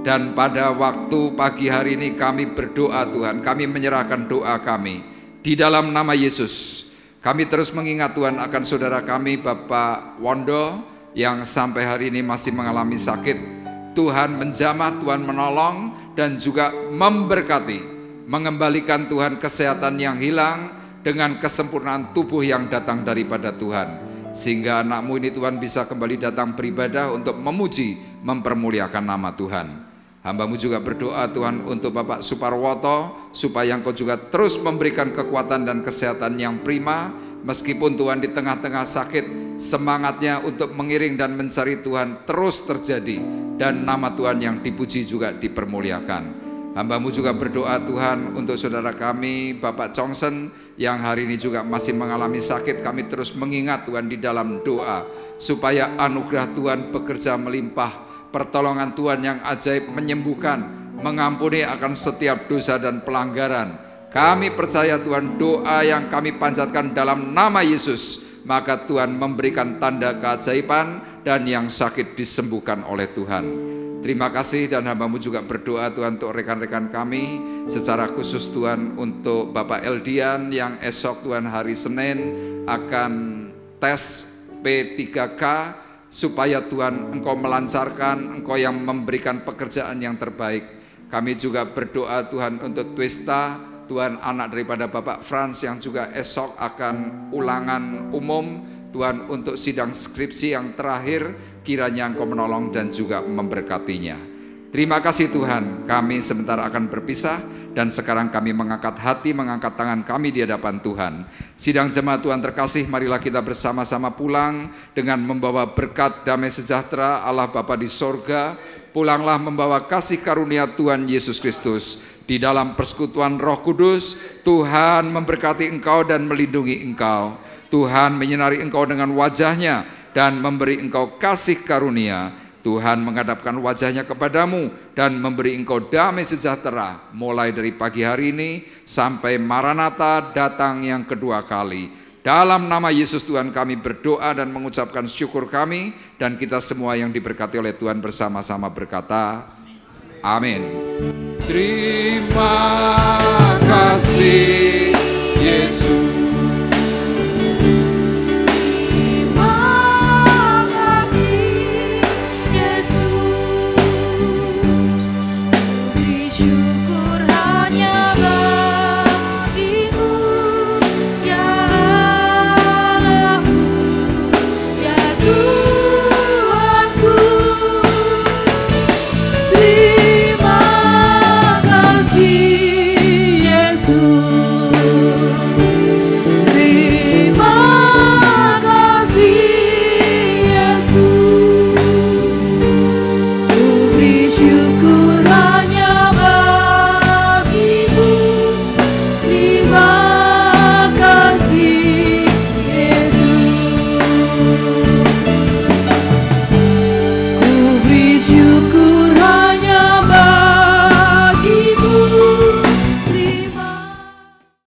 dan pada waktu pagi hari ini kami berdoa Tuhan, kami menyerahkan doa kami di dalam nama Yesus. Kami terus mengingat Tuhan akan saudara kami Bapak Wondo yang sampai hari ini masih mengalami sakit. Tuhan menjamah, Tuhan menolong dan juga memberkati, mengembalikan Tuhan kesehatan yang hilang dengan kesempurnaan tubuh yang datang daripada Tuhan, sehingga anakmu ini Tuhan bisa kembali datang beribadah untuk memuji, mempermuliakan nama Tuhan. Hambamu juga berdoa Tuhan untuk Bapak Suparwoto, supaya Engkau juga terus memberikan kekuatan dan kesehatan yang prima, meskipun Tuhan di tengah-tengah sakit, semangatnya untuk mengiring dan mencari Tuhan terus terjadi, dan nama Tuhan yang dipuji juga dipermuliakan. Hambamu juga berdoa Tuhan untuk saudara kami Bapak Chongsen yang hari ini juga masih mengalami sakit. Kami terus mengingat Tuhan di dalam doa, supaya anugerah Tuhan bekerja melimpah, pertolongan Tuhan yang ajaib menyembuhkan, mengampuni akan setiap dosa dan pelanggaran. Kami percaya Tuhan, doa yang kami panjatkan dalam nama Yesus, maka Tuhan memberikan tanda keajaiban dan yang sakit disembuhkan oleh Tuhan. Terima kasih, dan hambamu juga berdoa Tuhan untuk rekan-rekan kami, secara khusus Tuhan untuk Bapak Eldian yang esok Tuhan hari Senin akan tes P3K, supaya Tuhan Engkau melancarkan, Engkau yang memberikan pekerjaan yang terbaik. Kami juga berdoa Tuhan untuk Twista, Tuhan anak daripada Bapak Frans yang juga esok akan ulangan umum. Tuhan untuk sidang skripsi yang terakhir, kiranya Engkau menolong dan juga memberkatinya. Terima kasih Tuhan, kami sebentar akan berpisah, dan sekarang kami mengangkat hati, mengangkat tangan kami di hadapan Tuhan. Sidang jemaat Tuhan terkasih, marilah kita bersama-sama pulang dengan membawa berkat damai sejahtera Allah Bapa di sorga. Pulanglah membawa kasih karunia Tuhan Yesus Kristus. Di dalam persekutuan Roh Kudus, Tuhan memberkati engkau dan melindungi engkau. Tuhan menyinari engkau dengan wajahnya dan memberi engkau kasih karunia. Tuhan menghadapkan wajahnya kepadamu dan memberi engkau damai sejahtera, mulai dari pagi hari ini sampai Maranatha datang yang kedua kali. Dalam nama Yesus Tuhan kami berdoa dan mengucapkan syukur kami, dan kita semua yang diberkati oleh Tuhan bersama-sama berkata, amin. Terima kasih Yesus.